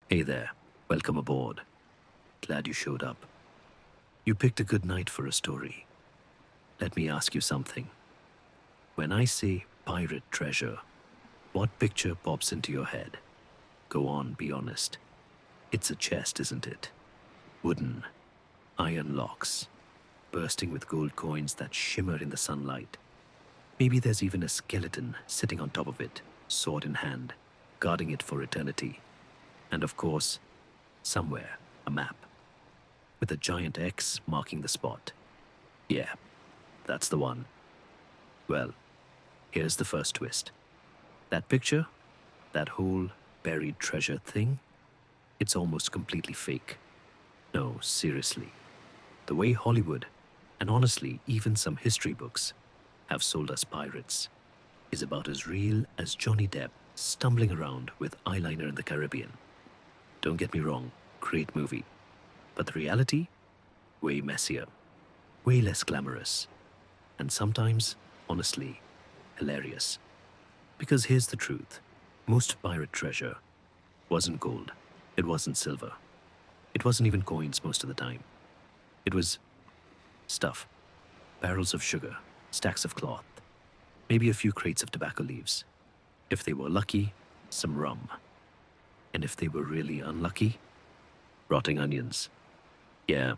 Hey there, welcome aboard. Glad you showed up. You picked a good night for a story. Let me ask you something. When I say pirate treasure, what picture pops into your head? Go on, be honest. It's a chest, isn't it? Wooden, iron locks, bursting with gold coins that shimmer in the sunlight. Maybe there's even a skeleton sitting on top of it, sword in hand, guarding it for eternity. And of course, somewhere, a map with a giant X marking the spot. Yeah, that's the one. Well, here's the first twist. That picture, that whole buried treasure thing, it's almost completely fake. No, seriously. The way Hollywood, and honestly, even some history books, have sold us pirates is about as real as Johnny Depp stumbling around with eyeliner in the Caribbean. Don't get me wrong, great movie. But the reality? Way messier, way less glamorous, and sometimes, honestly, hilarious. Because here's the truth. Most pirate treasure wasn't gold. It wasn't silver. It wasn't even coins most of the time. It was stuff. Barrels of sugar, stacks of cloth, maybe a few crates of tobacco leaves. If they were lucky, some rum. And if they were really unlucky, rotting onions. Yeah,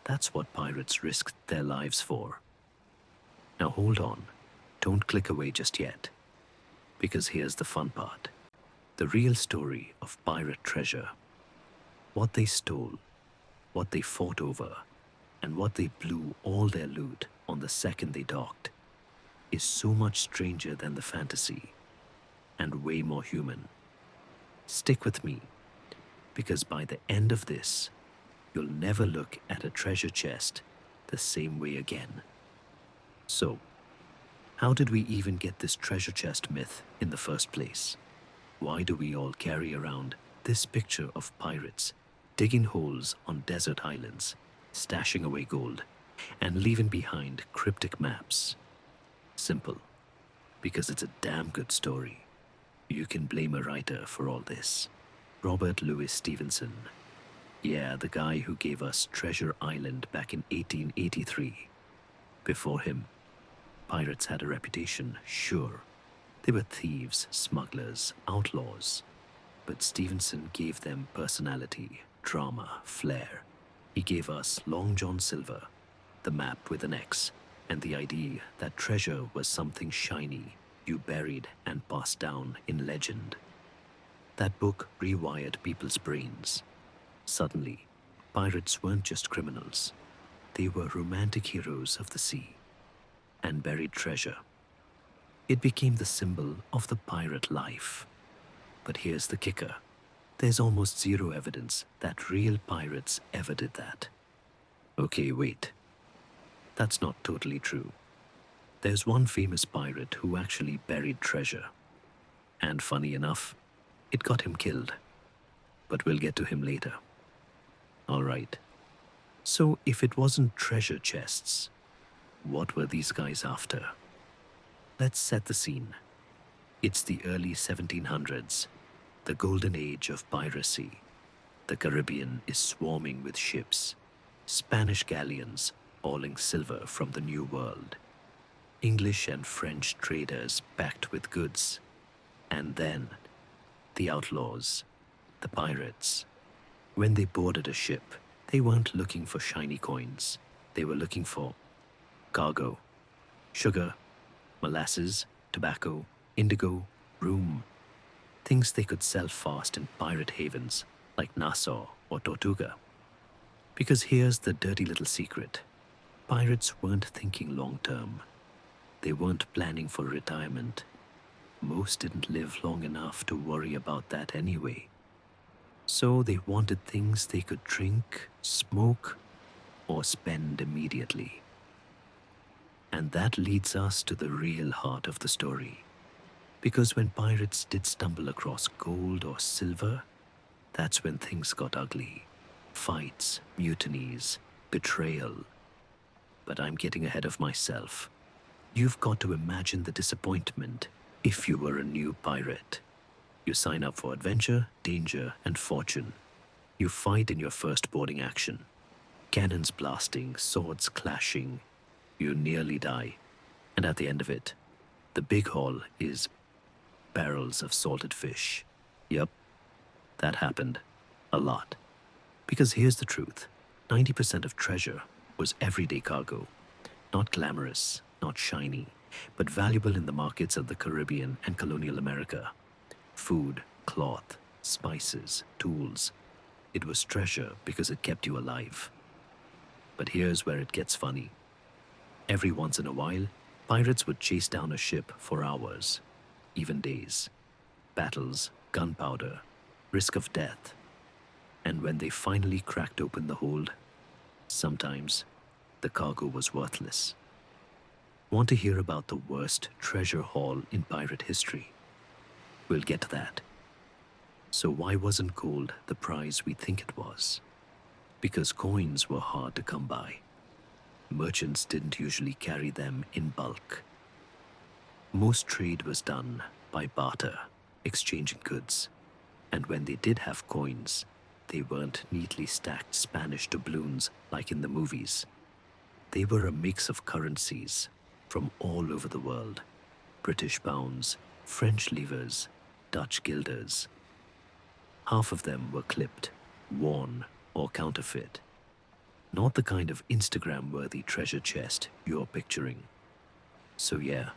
that's what pirates risked their lives for. Now hold on. Don't click away just yet. Because here's the fun part. The real story of pirate treasure. What they stole, what they fought over, and what they blew all their loot on the second they docked is so much stranger than the fantasy and way more human. Stick with me, because by the end of this, you'll never look at a treasure chest the same way again. So, how did we even get this treasure chest myth in the first place? Why do we all carry around this picture of pirates digging holes on desert islands, stashing away gold, and leaving behind cryptic maps? Simple. Because it's a damn good story. You can blame a writer for all this. Robert Louis Stevenson. Yeah, the guy who gave us Treasure Island back in 1883. Before him, pirates had a reputation, sure. They were thieves, smugglers, outlaws. But Stevenson gave them personality, drama, flair. He gave us Long John Silver, the map with an X, and the idea that treasure was something shiny you buried and passed down in legend. That book rewired people's brains. Suddenly, pirates weren't just criminals. They were romantic heroes of the sea. And buried treasure. It became the symbol of the pirate life. But here's the kicker. There's almost zero evidence that real pirates ever did that. Okay, wait. That's not totally true. There's one famous pirate who actually buried treasure. And funny enough, it got him killed. But we'll get to him later. All right. So if it wasn't treasure chests, what were these guys after? Let's set the scene. It's the early 1700s, the golden age of piracy. The Caribbean is swarming with ships, Spanish galleons hauling silver from the New World, English and French traders packed with goods, and then the outlaws, the pirates. When they boarded a ship, they weren't looking for shiny coins. They were looking for cargo, sugar, molasses, tobacco, indigo, rum, things they could sell fast in pirate havens like Nassau or Tortuga. Because here's the dirty little secret. Pirates weren't thinking long term. They weren't planning for retirement. Most didn't live long enough to worry about that anyway. So they wanted things they could drink, smoke, or spend immediately. And that leads us to the real heart of the story. Because when pirates did stumble across gold or silver, that's when things got ugly. Fights, mutinies, betrayal. But I'm getting ahead of myself. You've got to imagine the disappointment if you were a new pirate. You sign up for adventure, danger, and fortune. You fight in your first boarding action. Cannons blasting, swords clashing. You nearly die. And at the end of it, the big haul is barrels of salted fish. Yep, that happened. A lot. Because here's the truth. 90% of treasure was everyday cargo. Not glamorous, not shiny, but valuable in the markets of the Caribbean and colonial America. Food, cloth, spices, tools. It was treasure because it kept you alive. But here's where it gets funny. Every once in a while, pirates would chase down a ship for hours, even days. Battles, gunpowder, risk of death. And when they finally cracked open the hold, sometimes the cargo was worthless. Want to hear about the worst treasure haul in pirate history? We'll get to that. So why wasn't gold the prize we think it was? Because coins were hard to come by. Merchants didn't usually carry them in bulk. Most trade was done by barter, exchanging goods. And when they did have coins, they weren't neatly stacked Spanish doubloons like in the movies. They were a mix of currencies from all over the world. British pounds, French livres, Dutch guilders. Half of them were clipped, worn, or counterfeit. Not the kind of Instagram-worthy treasure chest you're picturing. So yeah,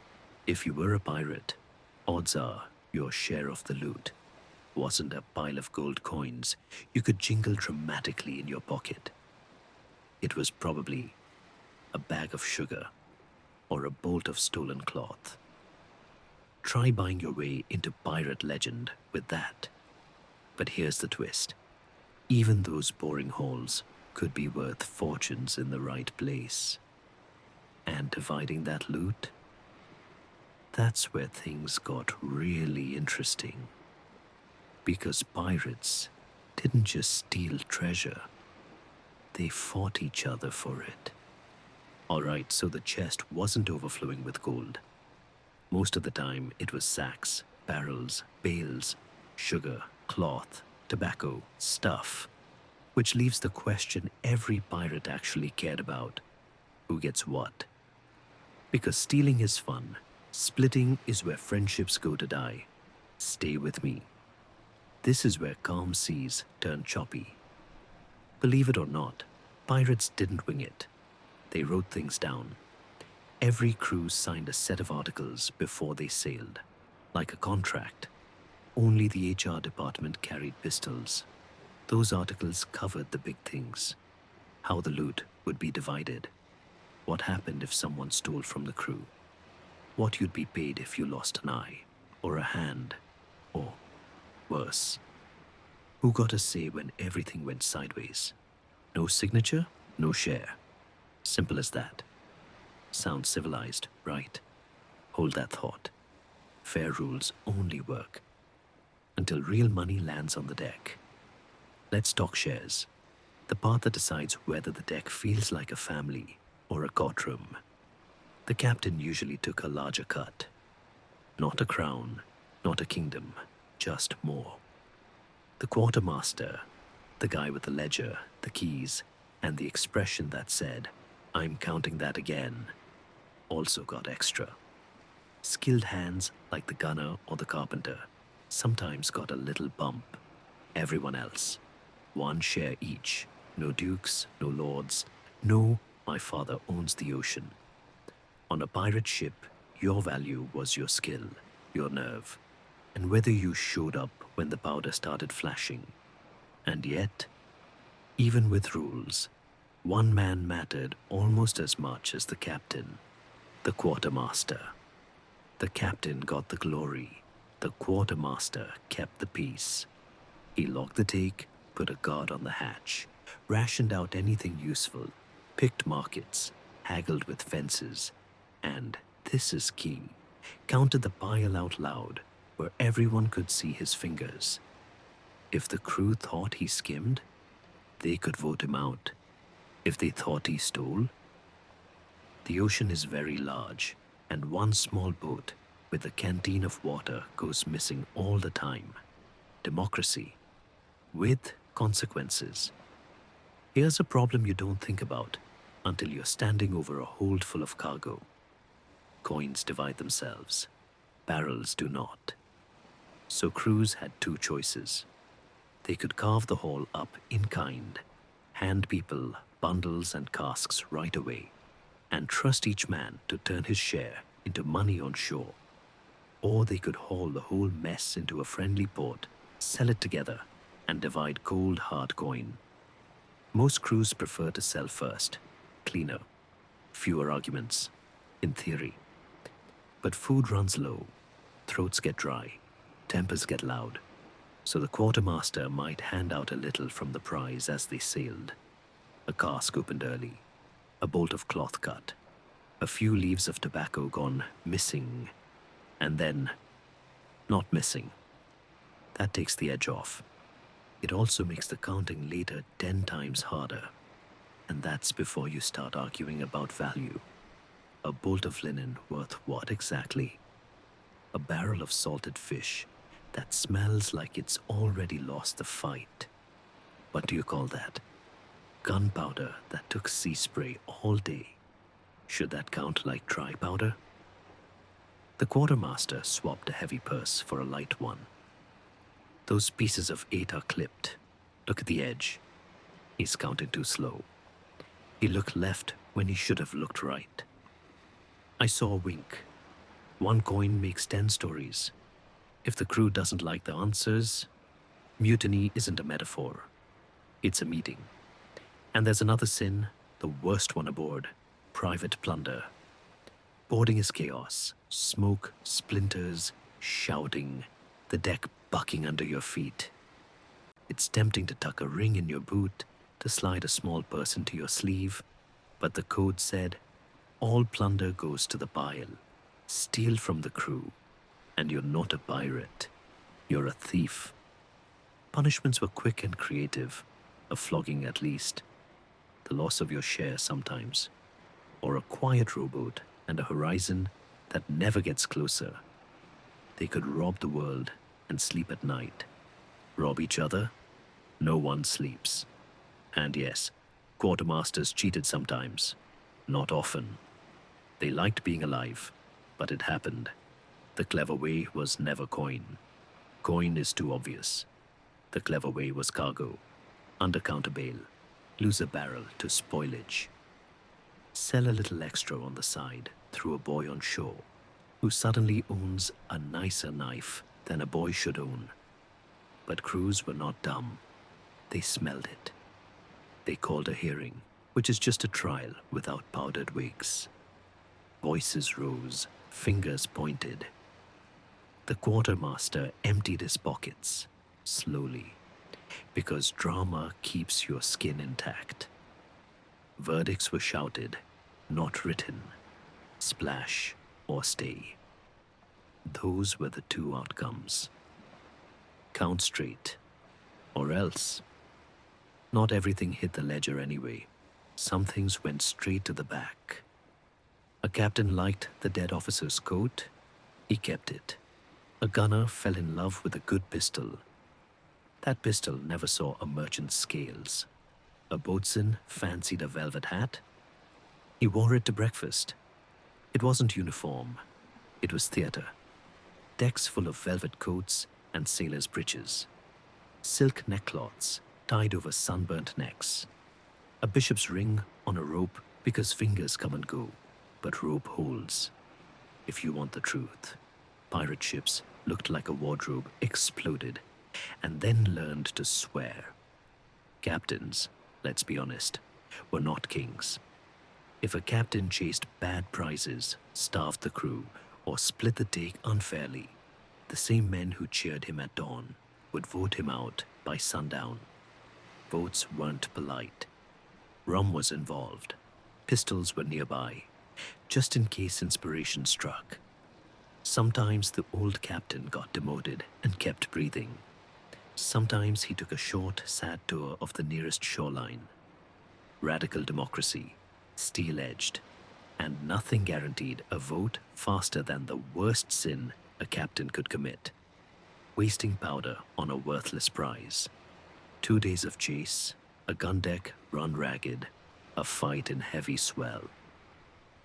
if you were a pirate, odds are your share of the loot wasn't a pile of gold coins you could jingle dramatically in your pocket. It was probably a bag of sugar or a bolt of stolen cloth. Try buying your way into pirate legend with that. But here's the twist. Even those boring hauls could be worth fortunes in the right place. And dividing that loot? That's where things got really interesting. Because pirates didn't just steal treasure, they fought each other for it. Alright, so the chest wasn't overflowing with gold. Most of the time, it was sacks, barrels, bales, sugar, cloth, tobacco, stuff. Which leaves the question every pirate actually cared about. Who gets what? Because stealing is fun. Splitting is where friendships go to die. Stay with me. This is where calm seas turn choppy. Believe it or not, pirates didn't wing it. They wrote things down. Every crew signed a set of articles before they sailed, like a contract. Only the HR department carried pistols. Those articles covered the big things. How the loot would be divided. What happened if someone stole from the crew. What you'd be paid if you lost an eye, or a hand, or worse. Who got a say when everything went sideways? No signature, no share. Simple as that. Sounds civilized, right? Hold that thought. Fair rules only work until real money lands on the deck. Let's talk shares. The part that decides whether the deck feels like a family or a courtroom. The captain usually took a larger cut. Not a crown, not a kingdom, just more. The quartermaster, the guy with the ledger, the keys, and the expression that said, "I'm counting that again," also got extra. Skilled hands like the gunner or the carpenter sometimes got a little bump. Everyone else, one share each. No dukes, no lords, no "my father owns the ocean." On a pirate ship, your value was your skill, your nerve, and whether you showed up when the powder started flashing. And yet, even with rules, one man mattered almost as much as the captain, the quartermaster. The captain got the glory. The quartermaster kept the peace. He logged the take, put a guard on the hatch, rationed out anything useful, picked markets, haggled with fences, and, this is key, counted the pile out loud where everyone could see his fingers. If the crew thought he skimmed, they could vote him out. If they thought he stole, the ocean is very large, and one small boat with a canteen of water goes missing all the time. Democracy with consequences. Here's a problem you don't think about until you're standing over a hold full of cargo. Coins divide themselves, barrels do not. So crews had two choices. They could carve the haul up in kind, hand people bundles and casks right away, and trust each man to turn his share into money on shore. Or they could haul the whole mess into a friendly port, sell it together, and divide cold hard coin. Most crews prefer to sell first, cleaner, fewer arguments, in theory. But food runs low, throats get dry, tempers get loud, so the quartermaster might hand out a little from the prize as they sailed. A cask opened early, a bolt of cloth cut, a few leaves of tobacco gone missing, and then not missing. That takes the edge off. It also makes the counting later 10 times harder. And that's before you start arguing about value. A bolt of linen worth what exactly? A barrel of salted fish that smells like it's already lost the fight. What do you call that? Gunpowder that took sea spray all day. Should that count like dry powder? The quartermaster swapped a heavy purse for a light one. Those pieces of 8 are clipped. Look at the edge. He's counting too slow. He looked left when he should have looked right. I saw a wink. 1 coin makes 10 stories. If the crew doesn't like the answers, mutiny isn't a metaphor. It's a meeting. And there's another sin, the worst one aboard, private plunder. Boarding is chaos. Smoke, splinters, shouting, the deck bucking under your feet. It's tempting to tuck a ring in your boot, to slide a small purse into your sleeve, but the code said, all plunder goes to the pile. Steal from the crew, and you're not a pirate. You're a thief. Punishments were quick and creative, a flogging at least, the loss of your share sometimes, or a quiet rowboat and a horizon that never gets closer. They could rob the world and sleep at night. Rob each other? No one sleeps. And yes, quartermasters cheated sometimes. Not often. They liked being alive, but it happened. The clever way was never coin. Coin is too obvious. The clever way was cargo. Under counter bail. Lose a barrel to spoilage. Sell a little extra on the side through a boy on shore who suddenly owns a nicer knife than a boy should own. But crews were not dumb. They smelled it. They called a hearing, which is just a trial without powdered wigs. Voices rose, fingers pointed. The quartermaster emptied his pockets, slowly, because drama keeps your skin intact. Verdicts were shouted, not written. Splash or stay. Those were the 2 outcomes. Count straight, or else. Not everything hit the ledger anyway. Some things went straight to the back. A captain liked the dead officer's coat. He kept it. A gunner fell in love with a good pistol. That pistol never saw a merchant's scales. A boatswain fancied a velvet hat. He wore it to breakfast. It wasn't uniform. It was theater. Decks full of velvet coats and sailors' breeches. Silk neckcloths tied over sunburnt necks. A bishop's ring on a rope because fingers come and go, but rope holds. If you want the truth, pirate ships looked like a wardrobe exploded and then learned to swear. Captains, let's be honest, were not kings. If a captain chased bad prizes, starved the crew, or split the take unfairly, the same men who cheered him at dawn would vote him out by sundown. Votes weren't polite. Rum was involved. Pistols were nearby, just in case inspiration struck. Sometimes the old captain got demoted and kept breathing. Sometimes he took a short, sad tour of the nearest shoreline. Radical democracy, steel-edged, and nothing guaranteed a vote faster than the worst sin a captain could commit: wasting powder on a worthless prize. 2 days of chase, a gun deck run ragged, a fight in heavy swell,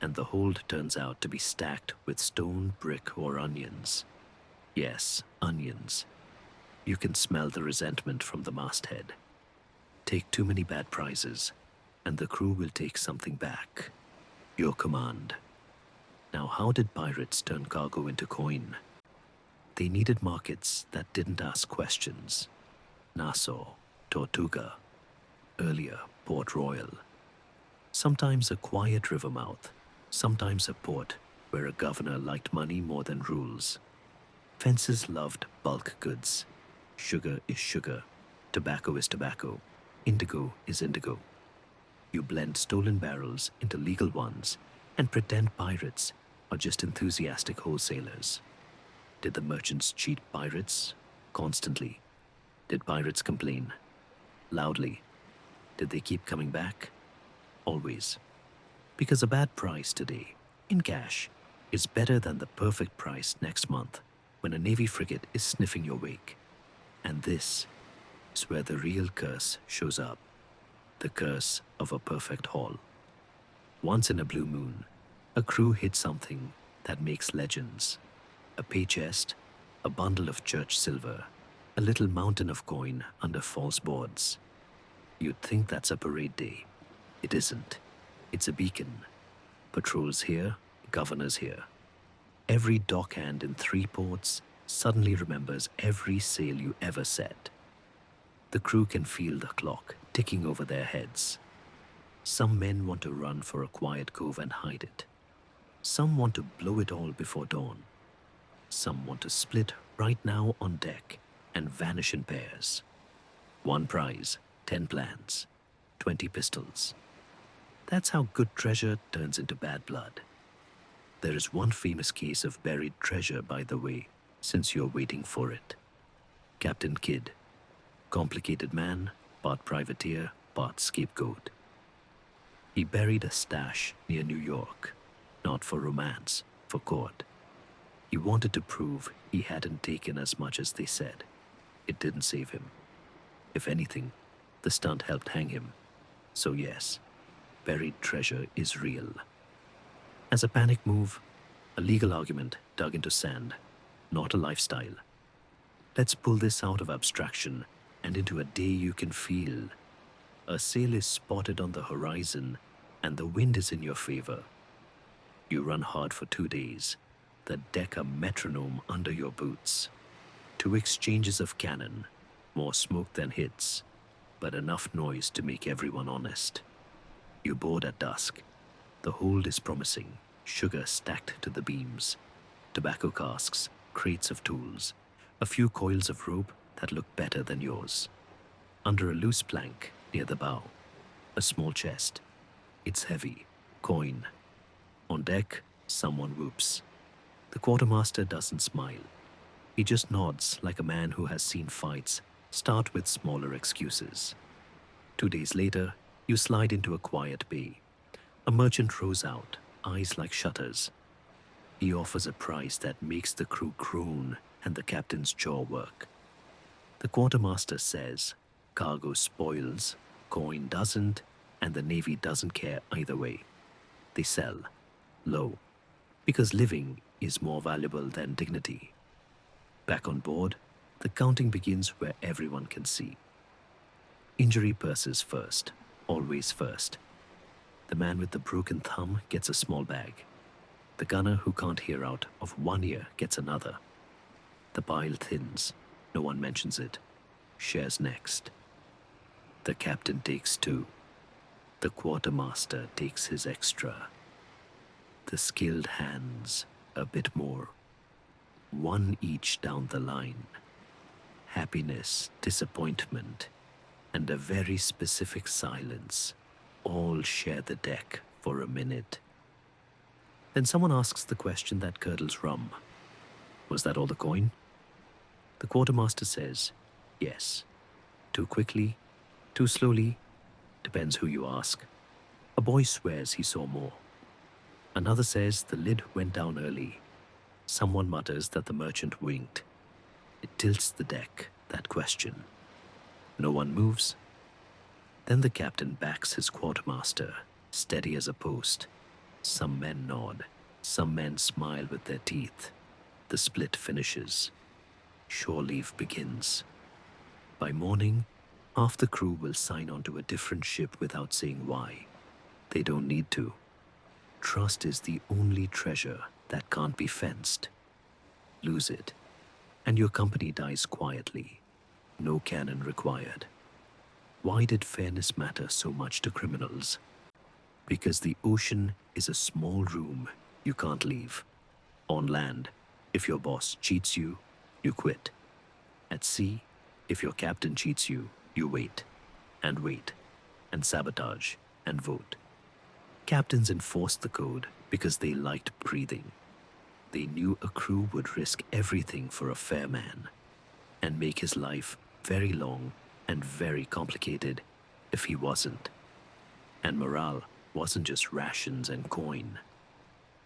and the hold turns out to be stacked with stone, brick, or onions. Yes, onions. You can smell the resentment from the masthead. Take too many bad prizes, and the crew will take something back. Your command. Now, how did pirates turn cargo into coin? They needed markets that didn't ask questions. Nassau, Tortuga, earlier Port Royal. Sometimes a quiet river mouth, sometimes a port where a governor liked money more than rules. Fences loved bulk goods. Sugar is sugar, tobacco is tobacco, indigo is indigo. You blend stolen barrels into legal ones and pretend pirates are just enthusiastic wholesalers. Did the merchants cheat pirates? Constantly. Did pirates complain? Loudly. Did they keep coming back? Always. Because a bad price today, in cash, is better than the perfect price next month when a Navy frigate is sniffing your wake. And this is where the real curse shows up. The curse of a perfect haul. Once in a blue moon, a crew hit something that makes legends. A pay chest, a bundle of church silver, a little mountain of coin under false boards. You'd think that's a parade day. It isn't. It's a beacon. Patrols here, governors here. Every dockhand in 3 ports suddenly remembers every sail you ever set. The crew can feel the clock ticking over their heads. Some men want to run for a quiet cove and hide it. Some want to blow it all before dawn. Some want to split right now on deck and vanish in pairs. 1 prize, 10 plans, 20 pistols. That's how good treasure turns into bad blood. There is one famous case of buried treasure, by the way, since you're waiting for it. Captain Kidd. Complicated man, part privateer, part scapegoat. He buried a stash near New York, not for romance, for court. He wanted to prove he hadn't taken as much as they said. It didn't save him. If anything, the stunt helped hang him. So yes, buried treasure is real. As a panic move, a legal argument dug into sand, not a lifestyle. Let's pull this out of abstraction and into a day you can feel. A sail is spotted on the horizon and the wind is in your favor. You run hard for 2 days, the deck a metronome under your boots. 2 exchanges of cannon, more smoke than hits, but enough noise to make everyone honest. You board at dusk. The hold is promising, sugar stacked to the beams, tobacco casks, crates of tools, a few coils of rope that look better than yours. Under a loose plank near the bow, a small chest. It's heavy, coin. On deck, someone whoops. The quartermaster doesn't smile. He just nods like a man who has seen fights start with smaller excuses. 2 days later, you slide into a quiet bay. A merchant rows out, eyes like shutters. He offers a price that makes the crew groan and the captain's jaw work. The quartermaster says, cargo spoils, coin doesn't, and the Navy doesn't care either way. They sell, low, because living is more valuable than dignity. Back on board, the counting begins where everyone can see. Injury purses first, always first. The man with the broken thumb gets a small bag. The gunner who can't hear out of 1 ear gets another. The pile thins. No one mentions it. Shares next. The captain takes 2. The quartermaster takes his extra. The skilled hands a bit more. 1 each down the line. Happiness, disappointment, and a very specific silence all share the deck for a minute. Then someone asks the question that curdles rum. Was that all the coin? The quartermaster says, yes. Too quickly, too slowly, depends who you ask. A boy swears he saw more. Another says the lid went down early. Someone mutters that the merchant winked. It tilts the deck, that question. No one moves. Then the captain backs his quartermaster, steady as a post. Some men nod. Some men smile with their teeth. The split finishes. Shore leave begins. By morning, half the crew will sign on to a different ship without saying why. They don't need to. Trust is the only treasure that can't be fenced. Lose it, and your company dies quietly. No cannon required. Why did fairness matter so much to criminals? Because the ocean is a small room you can't leave. On land, if your boss cheats you, you quit. At sea, if your captain cheats you, you wait, and sabotage, and vote. Captains enforced the code because they liked breathing. They knew a crew would risk everything for a fair man and make his life very long and very complicated if he wasn't. And morale wasn't just rations and coin.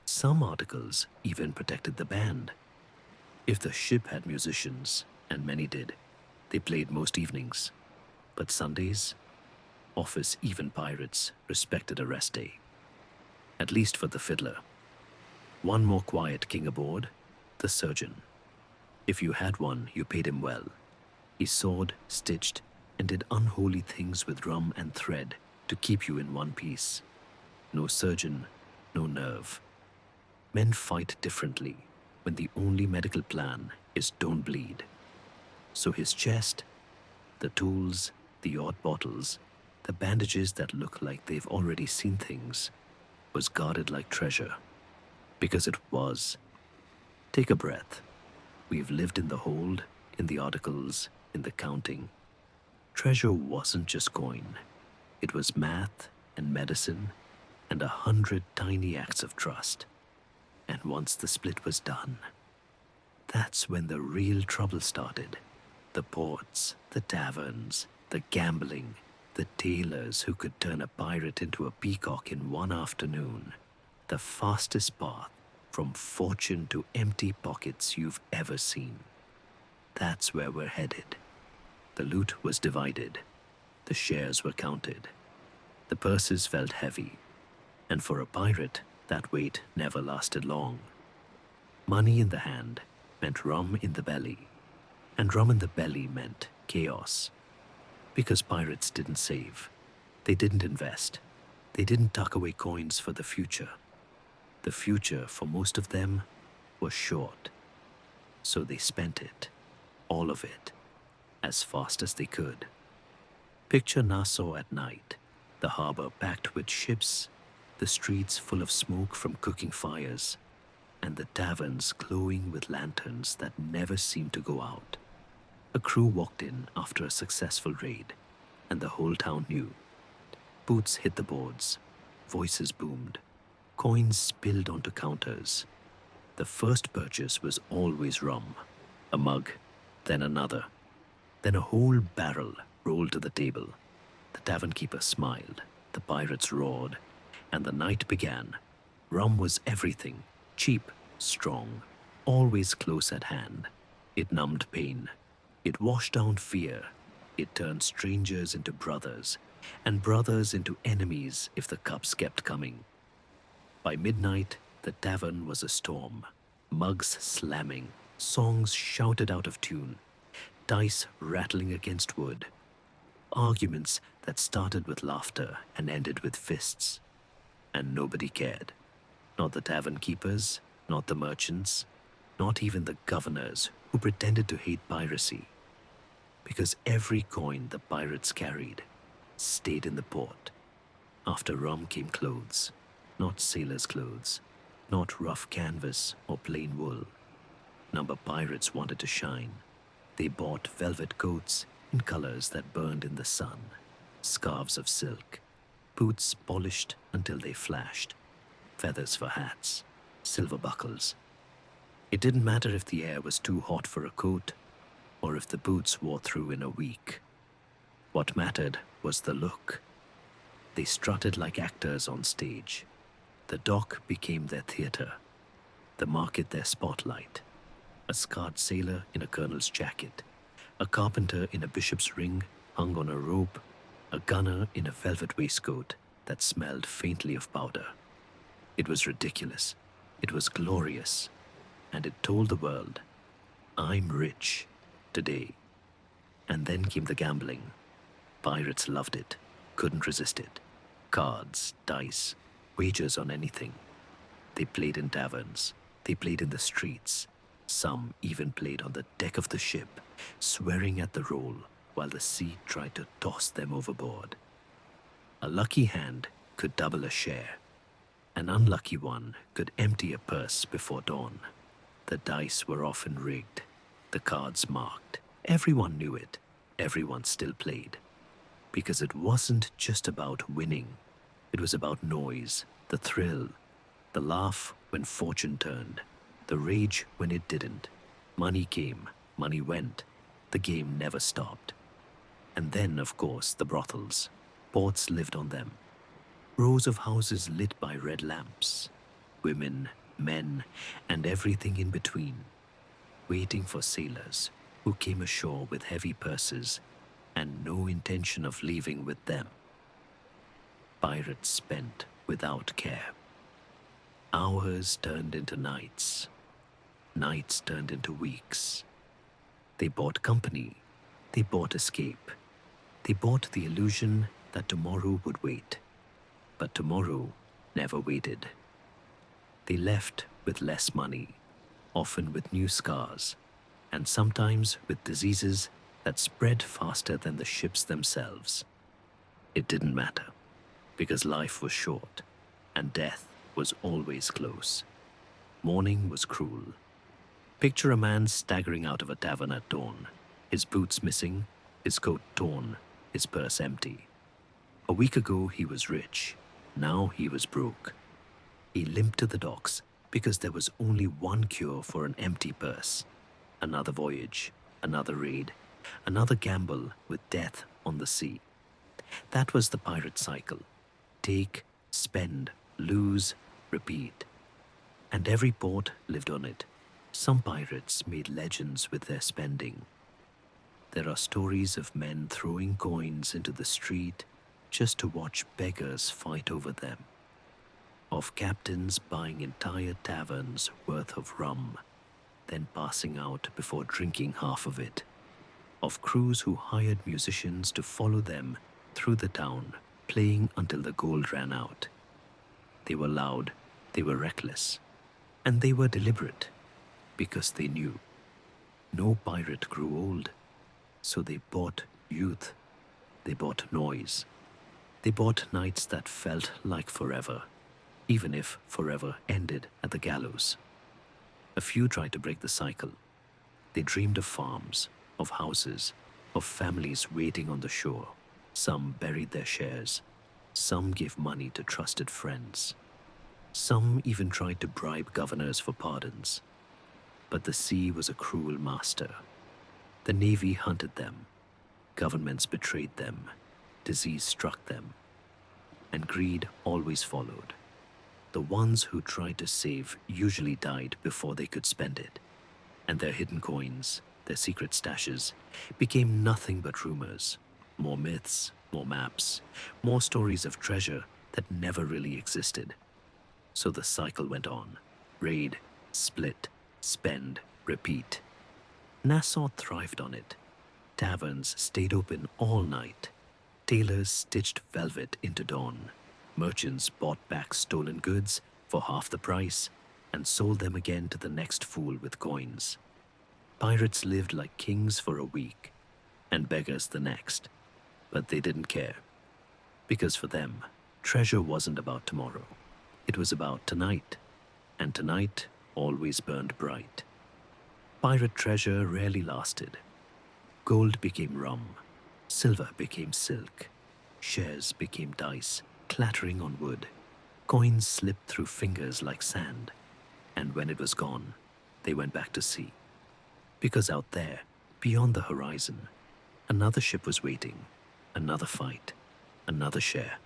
Some articles even protected the band. If the ship had musicians, and many did, they played most evenings. But Sundays, office, even pirates, respected a rest day. At least for the fiddler. One more quiet king aboard, the surgeon. If you had one, you paid him well. He sawed, stitched, and did unholy things with rum and thread to keep you in one piece. No surgeon, no nerve. Men fight differently when the only medical plan is don't bleed. So his chest, the tools, the odd bottles, the bandages that look like they've already seen things, was guarded like treasure. Because it was. Take a breath. We've lived in the hold, in the articles, in the counting. Treasure wasn't just coin. It was math and medicine and 100 tiny acts of trust. And once the split was done, that's when the real trouble started. The ports, the taverns, the gambling, the tailors who could turn a pirate into a peacock in one afternoon. The fastest path from fortune to empty pockets you've ever seen. That's where we're headed. The loot was divided. The shares were counted. The purses felt heavy. And for a pirate, that weight never lasted long. Money in the hand meant rum in the belly. And rum in the belly meant chaos. Because pirates didn't save. They didn't invest. They didn't tuck away coins for the future. The future, for most of them, was short. So they spent it, all of it, as fast as they could. Picture Nassau at night, the harbor packed with ships, the streets full of smoke from cooking fires, and the taverns glowing with lanterns that never seemed to go out. A crew walked in after a successful raid, and the whole town knew. Boots hit the boards, voices boomed, coins spilled onto counters. The first purchase was always rum, a mug, then another. Then a whole barrel rolled to the table. The tavern keeper smiled, the pirates roared, and the night began. Rum was everything, cheap, strong, always close at hand. It numbed pain. It washed down fear. It turned strangers into brothers, and brothers into enemies if the cups kept coming. By midnight, the tavern was a storm. Mugs slamming, songs shouted out of tune, dice rattling against wood. Arguments that started with laughter and ended with fists. And nobody cared. Not the tavern keepers, not the merchants, not even the governors who pretended to hate piracy. Because every coin the pirates carried stayed in the port. After rum came clothes. Not sailors' clothes, not rough canvas or plain wool. Number pirates wanted to shine. They bought velvet coats in colors that burned in the sun, scarves of silk, boots polished until they flashed, feathers for hats, silver buckles. It didn't matter if the air was too hot for a coat or if the boots wore through in a week. What mattered was the look. They strutted like actors on stage. The dock became their theater, the market their spotlight. A scarred sailor in a colonel's jacket, a carpenter in a bishop's ring hung on a rope, a gunner in a velvet waistcoat that smelled faintly of powder. It was ridiculous, it was glorious, and it told the world, I'm rich today. And then came the gambling. Pirates loved it, couldn't resist it. Cards, dice, wagers on anything. They played in taverns, they played in the streets. Some even played on the deck of the ship, swearing at the roll while the sea tried to toss them overboard. A lucky hand could double a share. An unlucky one could empty a purse before dawn. The dice were often rigged, the cards marked. Everyone knew it, everyone still played. Because it wasn't just about winning, it was about noise, the thrill, the laugh when fortune turned, the rage when it didn't. Money came, money went, the game never stopped. And then, of course, the brothels. Ports lived on them. Rows of houses lit by red lamps. Women, men, and everything in between, waiting for sailors who came ashore with heavy purses and no intention of leaving with them. Pirates spent without care. Hours turned into nights. Nights turned into weeks. They bought company. They bought escape. They bought the illusion that tomorrow would wait. But tomorrow never waited. They left with less money, often with new scars, and sometimes with diseases that spread faster than the ships themselves. It didn't matter, because life was short, and death was always close. Morning was cruel. Picture a man staggering out of a tavern at dawn, his boots missing, his coat torn, his purse empty. A week ago he was rich, now he was broke. He limped to the docks because there was only one cure for an empty purse. Another voyage, another raid, another gamble with death on the sea. That was the pirate cycle. Take, spend, lose, repeat. And every port lived on it. Some pirates made legends with their spending. There are stories of men throwing coins into the street just to watch beggars fight over them. Of captains buying entire taverns worth of rum, then passing out before drinking half of it. Of crews who hired musicians to follow them through the town, playing until the gold ran out. They were loud, they were reckless, and they were deliberate, because they knew. No pirate grew old, so they bought youth, they bought noise. They bought nights that felt like forever, even if forever ended at the gallows. A few tried to break the cycle. They dreamed of farms, of houses, of families waiting on the shore. Some buried their shares. Some gave money to trusted friends. Some even tried to bribe governors for pardons. But the sea was a cruel master. The navy hunted them. Governments betrayed them. Disease struck them. And greed always followed. The ones who tried to save usually died before they could spend it. And their hidden coins, their secret stashes, became nothing but rumors. More myths, more maps, more stories of treasure that never really existed. So the cycle went on. Raid, split, spend, repeat. Nassau thrived on it. Taverns stayed open all night. Tailors stitched velvet into dawn. Merchants bought back stolen goods for half the price and sold them again to the next fool with coins. Pirates lived like kings for a week and beggars the next, but they didn't care. Because for them, treasure wasn't about tomorrow. It was about tonight, and tonight always burned bright. Pirate treasure rarely lasted. Gold became rum, silver became silk, shares became dice, clattering on wood. Coins slipped through fingers like sand, and when it was gone, they went back to sea. Because out there, beyond the horizon, another ship was waiting, another fight, another share.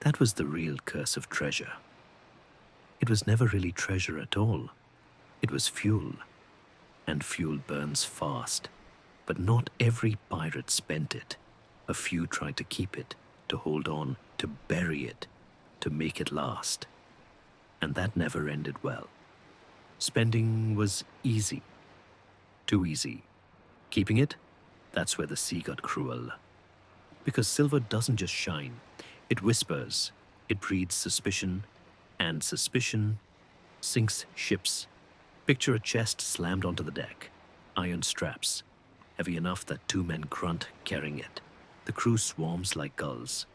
That was the real curse of treasure. It was never really treasure at all. It was fuel, and fuel burns fast. But not every pirate spent it. A few tried to keep it, to hold on, to bury it, to make it last. And that never ended well. Spending was easy. Too easy. Keeping it? That's where the sea got cruel. Because silver doesn't just shine, it whispers, it breeds suspicion, and suspicion sinks ships. Picture a chest slammed onto the deck, iron straps, heavy enough that two men grunt carrying it. The crew swarms like gulls.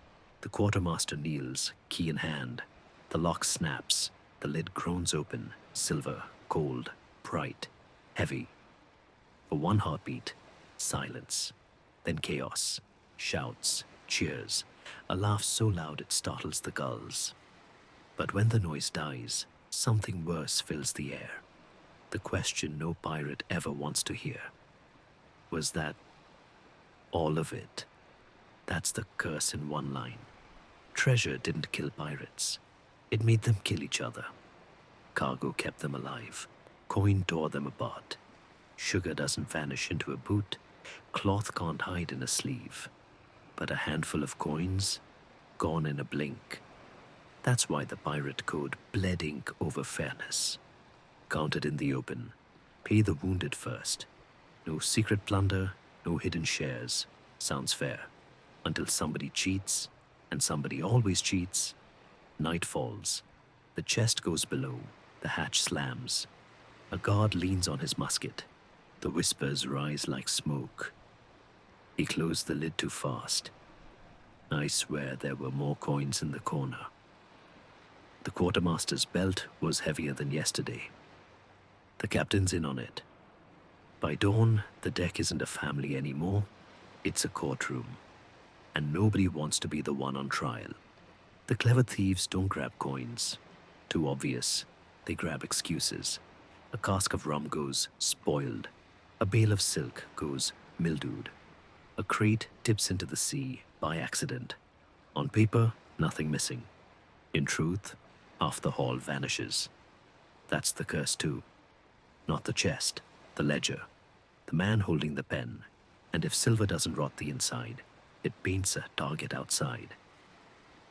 The quartermaster kneels, key in hand. The lock snaps, the lid groans open, silver, cold, bright, heavy. For one heartbeat, silence, then chaos, shouts, cheers, a laugh so loud it startles the gulls. But when the noise dies, something worse fills the air. The question no pirate ever wants to hear. Was that all of it? That's the curse in one line. Treasure didn't kill pirates. It made them kill each other. Cargo kept them alive. Coin tore them apart. Sugar doesn't vanish into a boot. Cloth can't hide in a sleeve. But a handful of coins, gone in a blink. That's why the pirate code bled ink over fairness. Counted in the open. Pay the wounded first. No secret plunder, no hidden shares. Sounds fair. Until somebody cheats, and somebody always cheats. Night falls. The chest goes below. The hatch slams. A guard leans on his musket. The whispers rise like smoke. He closed the lid too fast. I swear there were more coins in the corner. The quartermaster's belt was heavier than yesterday. The captain's in on it. By dawn, the deck isn't a family anymore. It's a courtroom. And nobody wants to be the one on trial. The clever thieves don't grab coins. Too obvious. They grab excuses. A cask of rum goes spoiled. A bale of silk goes mildewed. A crate tips into the sea by accident. On paper, nothing missing. In truth, half the haul vanishes. That's the curse too. Not the chest, the ledger, the man holding the pen. And if silver doesn't rot the inside, it paints a target outside.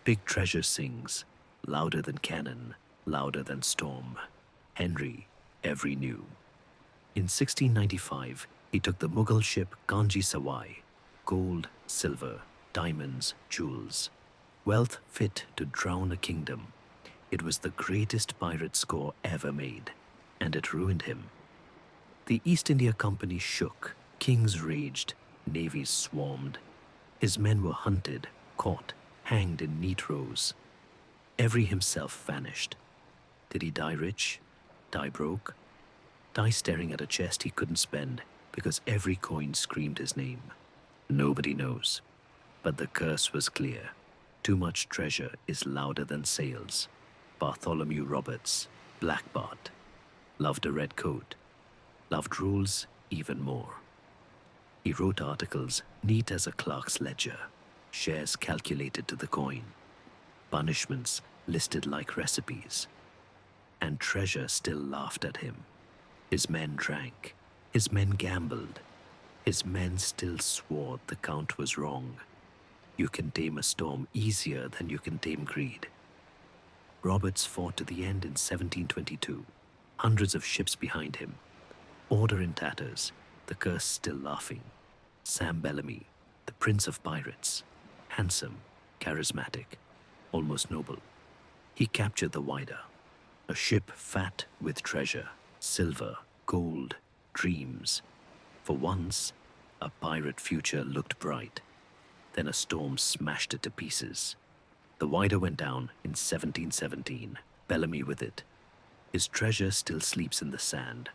Big treasure sings, louder than cannon, louder than storm. Henry, every knew. In 1695, he took the Mughal ship Kanji Sawai. Gold, silver, diamonds, jewels. Wealth fit to drown a kingdom. It was the greatest pirate score ever made, and it ruined him. The East India Company shook, kings raged, navies swarmed. His men were hunted, caught, hanged in neat rows. Every himself vanished. Did he die rich? Die broke? Die staring at a chest he couldn't spend because every coin screamed his name? Nobody knows. But the curse was clear. Too much treasure is louder than sails. Bartholomew Roberts, Black Bart, loved a red coat, loved rules even more. He wrote articles neat as a clerk's ledger, shares calculated to the coin, punishments listed like recipes. And treasure still laughed at him. His men drank, his men gambled, his men still swore the count was wrong. You can tame a storm easier than you can tame greed. Roberts fought to the end in 1722, hundreds of ships behind him. Order in tatters, the curse still laughing. Sam Bellamy, the prince of pirates, handsome, charismatic, almost noble. He captured the Wider, a ship fat with treasure, silver, gold, dreams. For once, a pirate future looked bright. Then a storm smashed it to pieces. The Wider went down in 1717, Bellamy with it. His treasure still sleeps in the sand,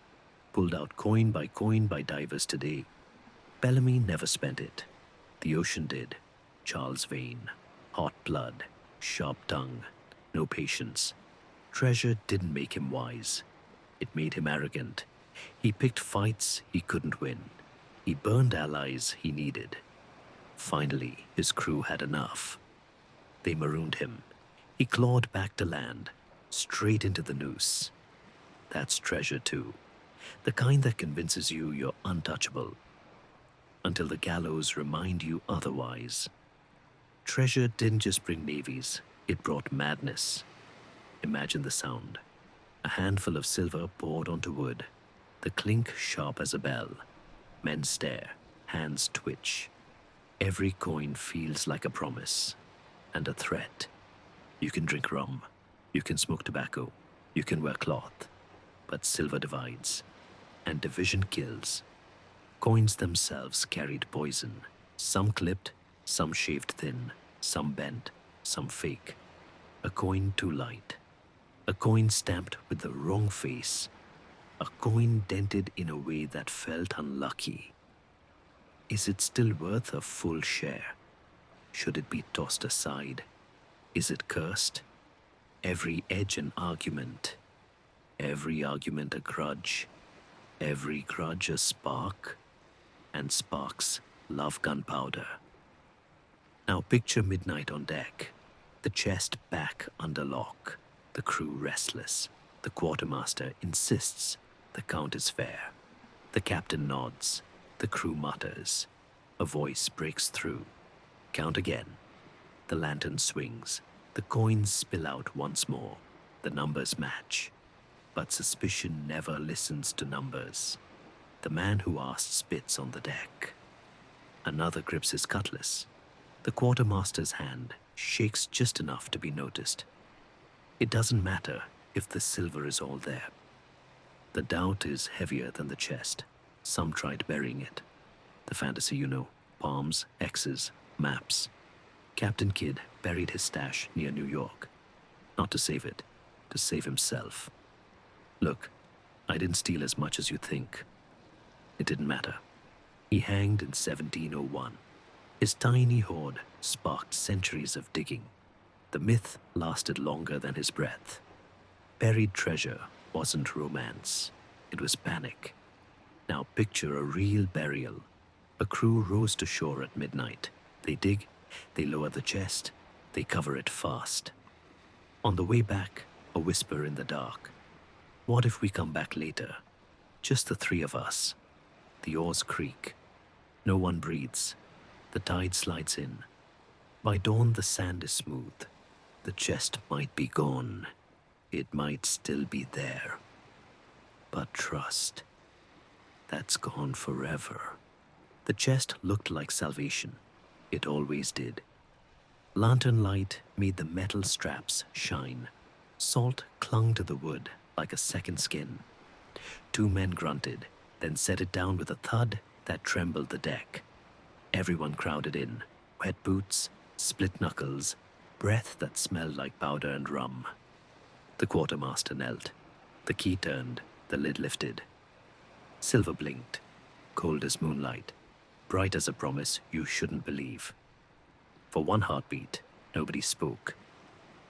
pulled out coin by divers today. Bellamy never spent it. The ocean did. Charles Vane. Hot blood, sharp tongue, no patience. Treasure didn't make him wise. It made him arrogant. He picked fights he couldn't win. He burned allies he needed. Finally, his crew had enough. They marooned him. He clawed back to land, straight into the noose. That's treasure too. The kind that convinces you you're untouchable until the gallows remind you otherwise. Treasure didn't just bring navies, it brought madness. Imagine the sound. A handful of silver poured onto wood, the clink sharp as a bell. Men stare, hands twitch. Every coin feels like a promise and a threat. You can drink rum, you can smoke tobacco, you can wear cloth, but silver divides, and division kills. Coins themselves carried poison, some clipped, some shaved thin, some bent, some fake. A coin too light, a coin stamped with the wrong face, a coin dented in a way that felt unlucky. Is it still worth a full share? Should it be tossed aside? Is it cursed? Every edge an argument, every argument a grudge, every grudge a spark, and sparks love gunpowder. Now picture midnight on deck, the chest back under lock, the crew restless. The quartermaster insists the count is fair. The captain nods, the crew mutters. A voice breaks through. Count again. The lantern swings. The coins spill out once more. The numbers match. But suspicion never listens to numbers. The man who asked spits on the deck. Another grips his cutlass. The quartermaster's hand shakes just enough to be noticed. It doesn't matter if the silver is all there. The doubt is heavier than the chest. Some tried burying it. The fantasy, you know, palms, X's, maps. Captain Kidd buried his stash near New York. Not to save it, to save himself. Look, I didn't steal as much as you think. It didn't matter. He hanged in 1701. His tiny hoard sparked centuries of digging. The myth lasted longer than his breath. Buried treasure wasn't romance. It was panic. Now picture a real burial. A crew rows to shore at midnight. They dig, they lower the chest, they cover it fast. On the way back, a whisper in the dark. What if we come back later? Just the three of us. The oars creak. No one breathes. The tide slides in. By dawn, the sand is smooth. The chest might be gone. It might still be there. But trust, that's gone forever. The chest looked like salvation. It always did. Lantern light made the metal straps shine. Salt clung to the wood like a second skin. Two men grunted, then set it down with a thud that trembled the deck. Everyone crowded in, wet boots, split knuckles, breath that smelled like powder and rum. The quartermaster knelt. The key turned, the lid lifted. Silver blinked, cold as moonlight, bright as a promise you shouldn't believe. For one heartbeat, nobody spoke.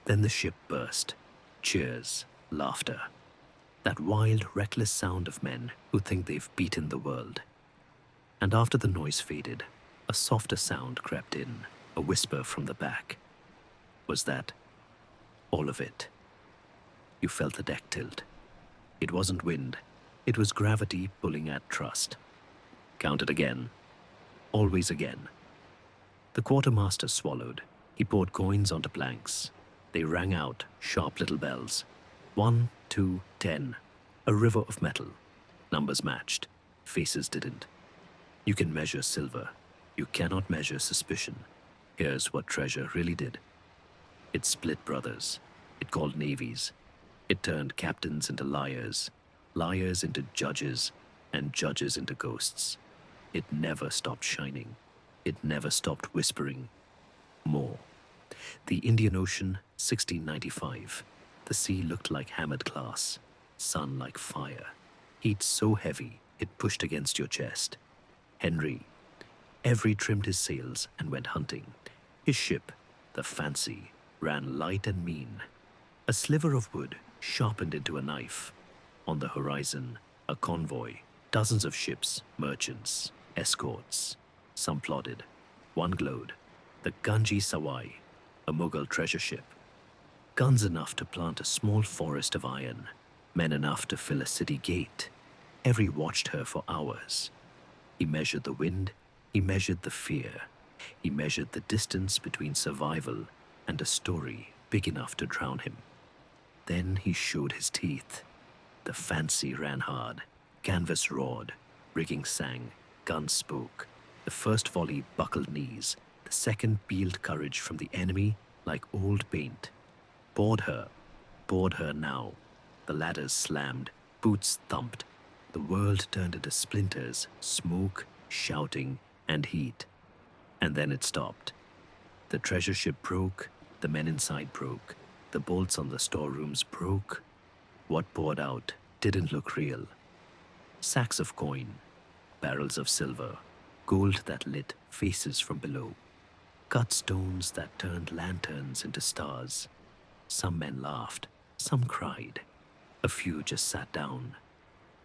Then the ship burst. Cheers, laughter. That wild, reckless sound of men who think they've beaten the world. And after the noise faded, a softer sound crept in, a whisper from the back. Was that all of it? You felt the deck tilt. It wasn't wind. It was gravity pulling at trust. Count it again. Always again. The quartermaster swallowed. He poured coins onto planks. They rang out, sharp little bells. 1, 2, 10. A river of metal. Numbers matched. Faces didn't. You can measure silver. You cannot measure suspicion. Here's what treasure really did. It split brothers. It called navies. It turned captains into liars, liars into judges, and judges into ghosts. It never stopped shining. It never stopped whispering. More. The Indian Ocean, 1695. The sea looked like hammered glass, sun like fire. Heat so heavy it pushed against your chest. Henry. Every trimmed his sails and went hunting. His ship, the Fancy, ran light and mean. A sliver of wood sharpened into a knife. On the horizon, a convoy, dozens of ships, merchants, escorts. Some plodded. One glowed, the Ganji Sawai, a Mughal treasure ship. Guns enough to plant a small forest of iron, men enough to fill a city gate. Every watched her for hours. He measured the wind, he measured the fear, he measured the distance between survival and a story big enough to drown him. Then he showed his teeth. The fancy ran hard, canvas roared, rigging sang, guns spoke. The first volley buckled knees, the second peeled courage from the enemy like old paint. Bored her now. The ladders slammed, boots thumped. The world turned into splinters, smoke, shouting, and heat. And then it stopped. The treasure ship broke, the men inside broke, the bolts on the storerooms broke. What poured out didn't look real. Sacks of coin, barrels of silver, gold that lit faces from below, cut stones that turned lanterns into stars. Some men laughed, some cried, a few just sat down.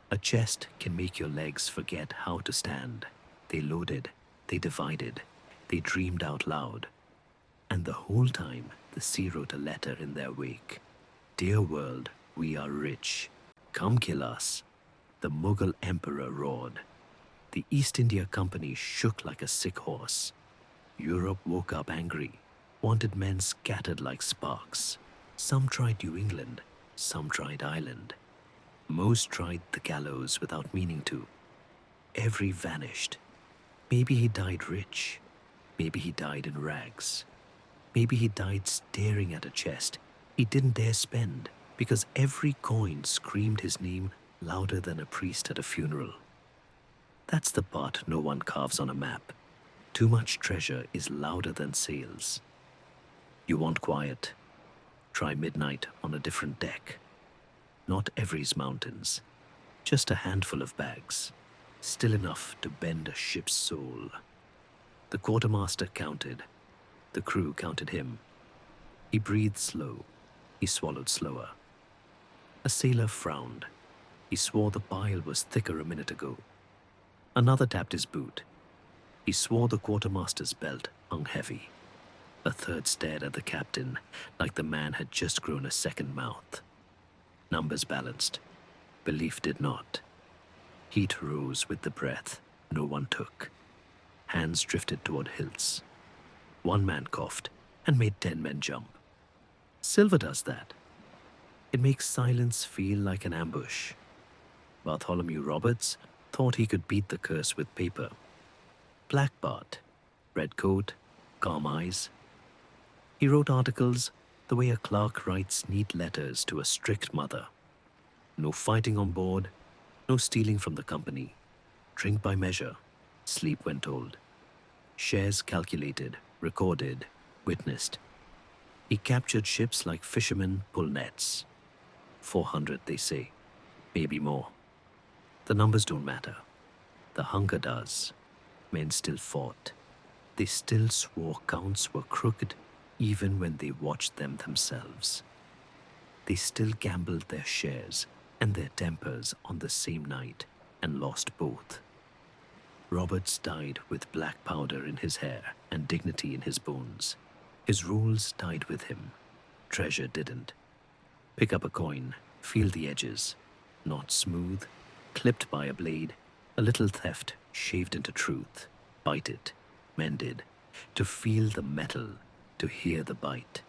A chest can make your legs forget how to stand. They loaded, they divided, they dreamed out loud. And the whole time, the sea wrote a letter in their wake. Dear world, we are rich. Come kill us. The Mughal emperor roared. The East India Company shook like a sick horse. Europe woke up angry, wanted men scattered like sparks. Some tried New England, some tried Ireland. Most tried the gallows without meaning to. Every vanished. Maybe he died rich. Maybe he died in rags. Maybe he died staring at a chest he didn't dare spend because every coin screamed his name louder than a priest at a funeral. That's the part no one carves on a map. Too much treasure is louder than sails. You want quiet? Try midnight on a different deck. Not Every's mountains, just a handful of bags, still enough to bend a ship's soul. The quartermaster counted. The crew counted him. He breathed slow. He swallowed slower. A sailor frowned. He swore the pile was thicker a minute ago. Another tapped his boot. He swore the quartermaster's belt hung heavy. A third stared at the captain like the man had just grown a second mouth. Numbers balanced. Belief did not. Heat rose with the breath no one took. Hands drifted toward hilts. One man coughed and made 10 men jump. Silver does that. It makes silence feel like an ambush. Bartholomew Roberts thought he could beat the curse with paper. Black Bart, red coat, calm eyes. He wrote articles the way a clerk writes neat letters to a strict mother. No fighting on board, no stealing from the company. Drink by measure, sleep when told. Shares calculated, recorded, witnessed. He captured ships like fishermen pull nets. 400, they say, maybe more. The numbers don't matter. The hunger does. Men still fought. They still swore counts were crooked even when they watched them themselves. They still gambled their shares and their tempers on the same night and lost both. Roberts died with black powder in his hair and dignity in his bones. His rules died with him. Treasure didn't. Pick up a coin, feel the edges. Not smooth, clipped by a blade, a little theft shaved into truth. Bite it, mended, to feel the metal, to hear the bite.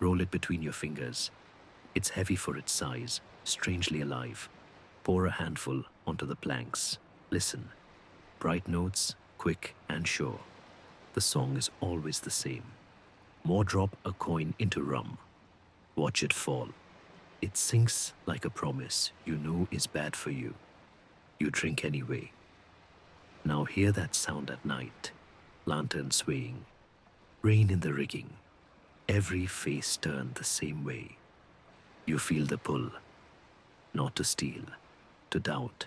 Roll it between your fingers. It's heavy for its size, strangely alive. Pour a handful onto the planks. Listen. Bright notes, quick and sure. The song is always the same. More drop a coin into rum. Watch it fall. It sinks like a promise you know is bad for you. You drink anyway. Now hear that sound at night. Lantern swaying. Rain in the rigging. Every face turned the same way. You feel the pull. Not to steal, to doubt.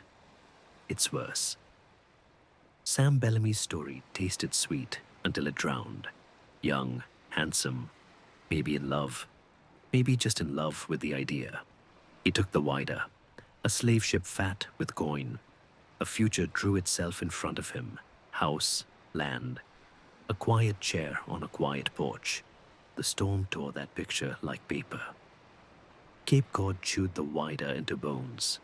It's worse. Sam Bellamy's story tasted sweet until it drowned. Young, handsome, maybe in love, maybe just in love with the idea. He took the wider, a slave ship fat with coin. A future drew itself in front of him. House, land, a quiet chair on a quiet porch. The storm tore that picture like paper. Cape Cod chewed the wider into bones.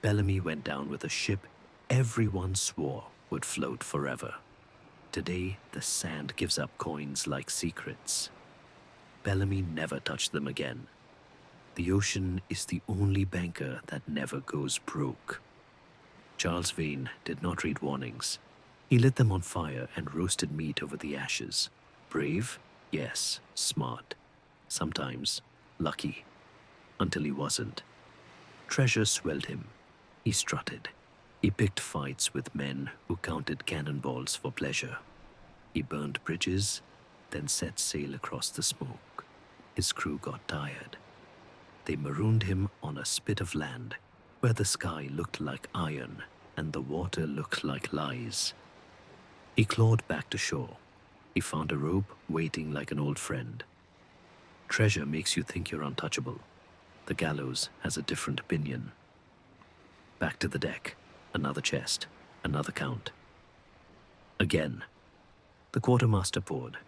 Bellamy went down with a ship everyone swore would float forever. Today, the sand gives up coins like secrets. Bellamy never touched them again. The ocean is the only banker that never goes broke. Charles Vane did not read warnings. He lit them on fire and roasted meat over the ashes. Brave? Yes. Smart. Sometimes lucky. Until he wasn't. Treasure swelled him. He strutted. He picked fights with men who counted cannonballs for pleasure. He burned bridges, then set sail across the smoke. His crew got tired. They marooned him on a spit of land where the sky looked like iron and the water looked like lies. He clawed back to shore. He found a rope waiting like an old friend. Treasure makes you think you're untouchable. The gallows has a different opinion. Back to the deck. Another chest. Another count. Again. The quartermaster poured.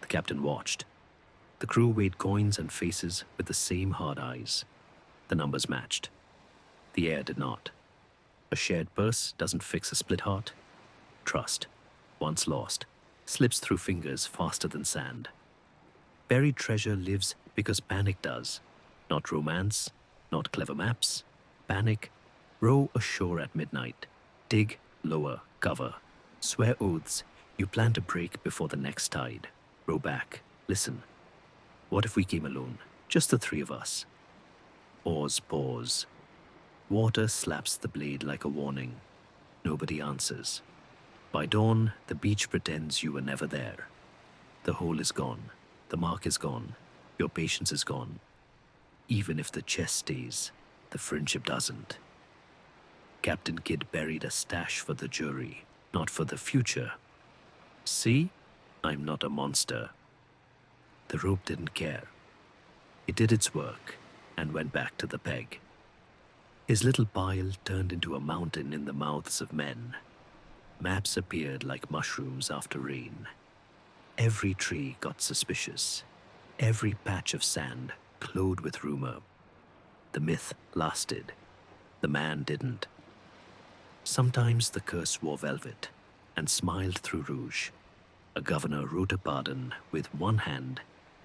The captain watched. The crew weighed coins and faces with the same hard eyes. The numbers matched. The air did not. A shared purse doesn't fix a split heart. Trust, once lost, slips through fingers faster than sand. Buried treasure lives because panic does. Not romance, not clever maps. Panic. Row ashore at midnight. Dig, lower, cover. Swear oaths you plan to break before the next tide. Row back. Listen. What if we came alone? Just the three of us. Oars pause. Water slaps the blade like a warning. Nobody answers. By dawn, the beach pretends you were never there. The hole is gone. The mark is gone. Your patience is gone. Even if the chest stays, the friendship doesn't. Captain Kidd buried a stash for the jury, not for the future. See? I'm not a monster. The rope didn't care. It did its work and went back to the peg. His little pile turned into a mountain in the mouths of men. Maps appeared like mushrooms after rain. Every tree got suspicious. Every patch of sand glowed with rumor. The myth lasted. The man didn't. Sometimes the curse wore velvet and smiled through rouge. A governor wrote a pardon with one hand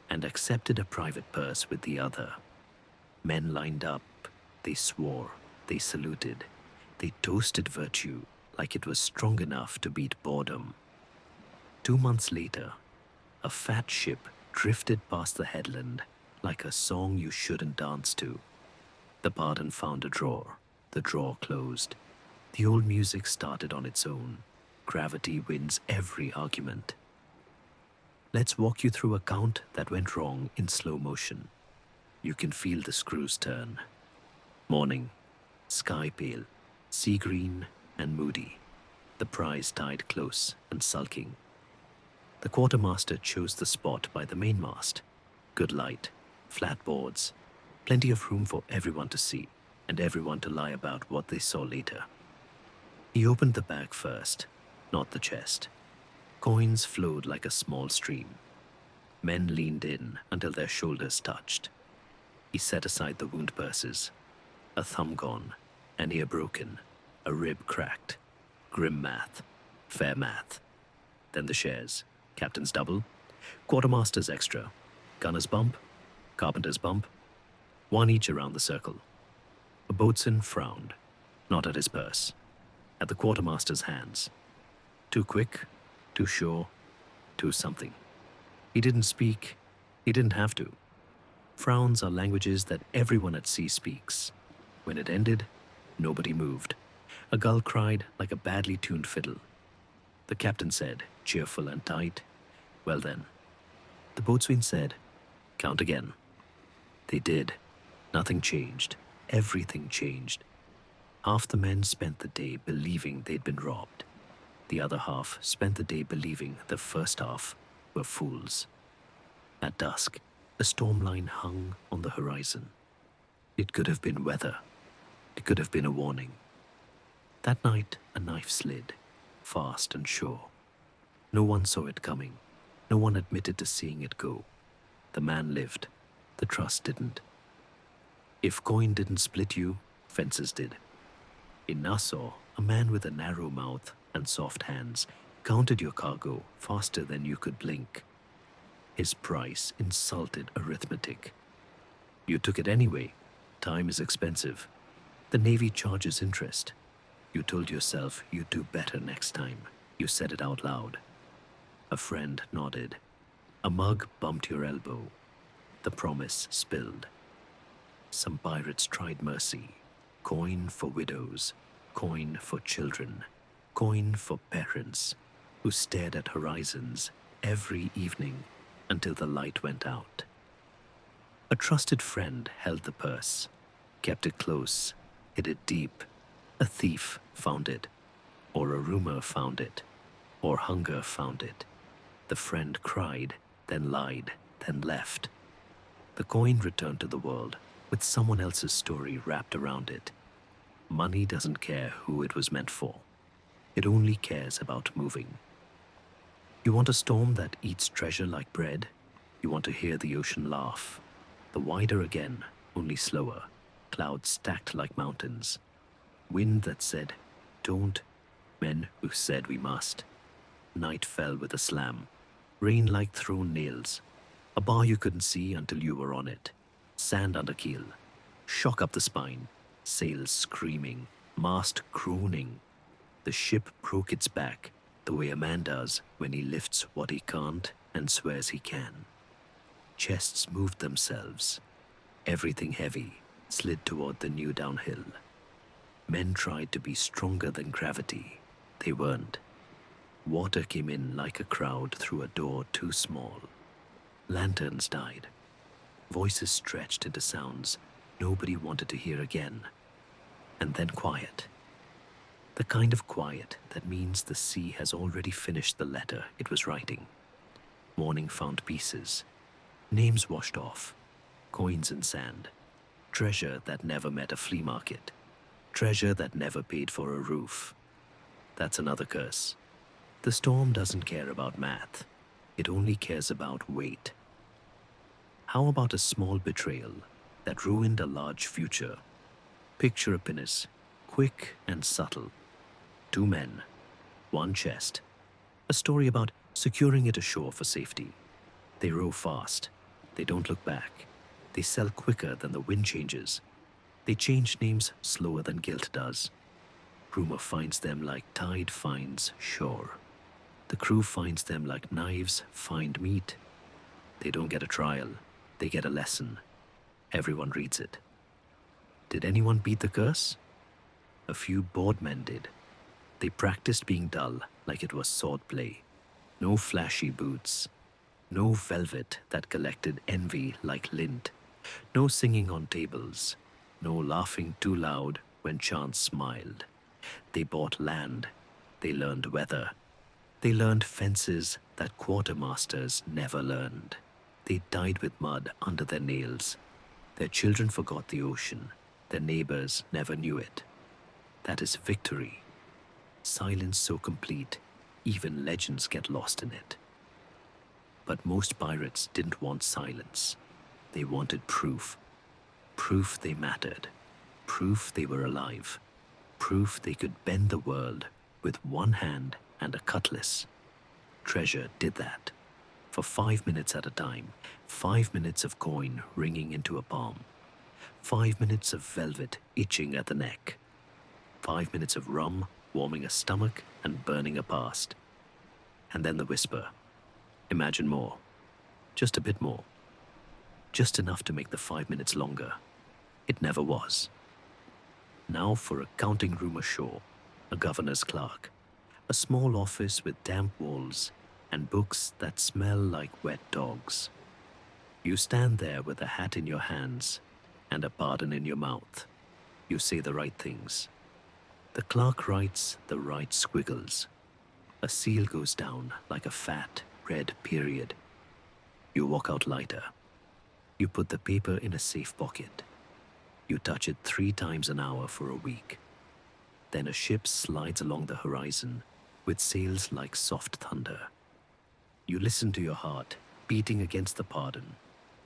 and accepted a private purse with the other. Men lined up. They swore. They saluted. They toasted virtue like it was strong enough to beat boredom. 2 months later, a fat ship drifted past the headland like a song you shouldn't dance to. The pardon found a drawer. The drawer closed. The old music started on its own. Gravity wins every argument. Let's walk you through a count that went wrong in slow motion. You can feel the screws turn. Morning. Sky pale, sea green and moody. The prize tied close and sulking. The quartermaster chose the spot by the mainmast. Good light, flat boards, plenty of room for everyone to see and everyone to lie about what they saw later. He opened the bag first, not the chest. Coins flowed like a small stream. Men leaned in until their shoulders touched. He set aside the wound purses. A thumb gone, an ear broken, a rib cracked. Grim math, fair math. Then the shares. Captain's double, quartermaster's extra, gunner's bump, carpenter's bump, one each around the circle. A boatswain frowned, not at his purse, at the quartermaster's hands. Too quick, too sure, too something. He didn't speak. He didn't have to. Frowns are languages that everyone at sea speaks. When it ended, nobody moved. A gull cried like a badly tuned fiddle. The captain said, cheerful and tight, "Well then." The boatswain said, "Count again." They did. Nothing changed. Everything changed. Half the men spent the day believing they'd been robbed. The other half spent the day believing the first half were fools. At dusk, a storm line hung on the horizon. It could have been weather. It could have been a warning. That night, a knife slid, fast and sure. No one saw it coming. No one admitted to seeing it go. The man lived. The trust didn't. If coin didn't split you, fences did. In Nassau, a man with a narrow mouth and soft hands counted your cargo faster than you could blink. His price insulted arithmetic. You took it anyway. Time is expensive. The Navy charges interest. You told yourself you'd do better next time. You said it out loud. A friend nodded. A mug bumped your elbow. The promise spilled. Some pirates tried mercy. Coin for widows. Coin for children. Coin for parents who stared at horizons every evening until the light went out. A trusted friend held the purse, kept it close, hid it deep. A thief found it, or a rumor found it, or hunger found it. The friend cried, then lied, then left. The coin returned to the world with someone else's story wrapped around it. Money doesn't care who it was meant for. It only cares about moving. You want a storm that eats treasure like bread? You want to hear the ocean laugh. The wider again, only slower. Clouds stacked like mountains. Wind that said, don't. Men who said we must. Night fell with a slam. Rain like thrown nails. A bar you couldn't see until you were on it. Sand under keel. Shock up the spine. Sails screaming. Mast groaning. The ship broke its back, the way a man does when he lifts what he can't and swears he can. Chests moved themselves. Everything heavy slid toward the new downhill. Men tried to be stronger than gravity. They weren't. Water came in like a crowd through a door too small. Lanterns died. Voices stretched into sounds nobody wanted to hear again. And then quiet. The kind of quiet that means the sea has already finished the letter it was writing. Morning found pieces. Names washed off. Coins in sand. Treasure that never met a flea market. Treasure that never paid for a roof. That's another curse. The storm doesn't care about math. It only cares about weight. How about a small betrayal that ruined a large future? Picture a pinnace, quick and subtle. 2 men, 1 chest. A story about securing it ashore for safety. They row fast. They don't look back. They sail quicker than the wind changes. They change names slower than guilt does. Rumor finds them like tide finds shore. The crew finds them like knives find meat. They don't get a trial. They get a lesson. Everyone reads it. Did anyone beat the curse? A few bored men did. They practiced being dull like it was swordplay. No flashy boots. No velvet that collected envy like lint. No singing on tables. No laughing too loud when chance smiled. They bought land. They learned weather. They learned fences that quartermasters never learned. They died with mud under their nails. Their children forgot the ocean. Their neighbors never knew it. That is victory. Silence so complete, even legends get lost in it. But most pirates didn't want silence. They wanted proof. Proof they mattered. Proof they were alive. Proof they could bend the world with one hand and a cutlass. Treasure did that. For 5 minutes at a time, 5 minutes of coin ringing into a palm. 5 minutes of velvet itching at the neck. 5 minutes of rum warming a stomach and burning a past. And then the whisper. Imagine more. Just a bit more. Just enough to make the 5 minutes longer. It never was. Now for a counting room ashore, a governor's clerk, a small office with damp walls and books that smell like wet dogs. You stand there with a hat in your hands and a pardon in your mouth. You say the right things. The clerk writes the right squiggles. A seal goes down like a fat, red period. You walk out lighter. You put the paper in a safe pocket. You touch it 3 times an hour for a week. Then a ship slides along the horizon with sails like soft thunder. You listen to your heart beating against the pardon.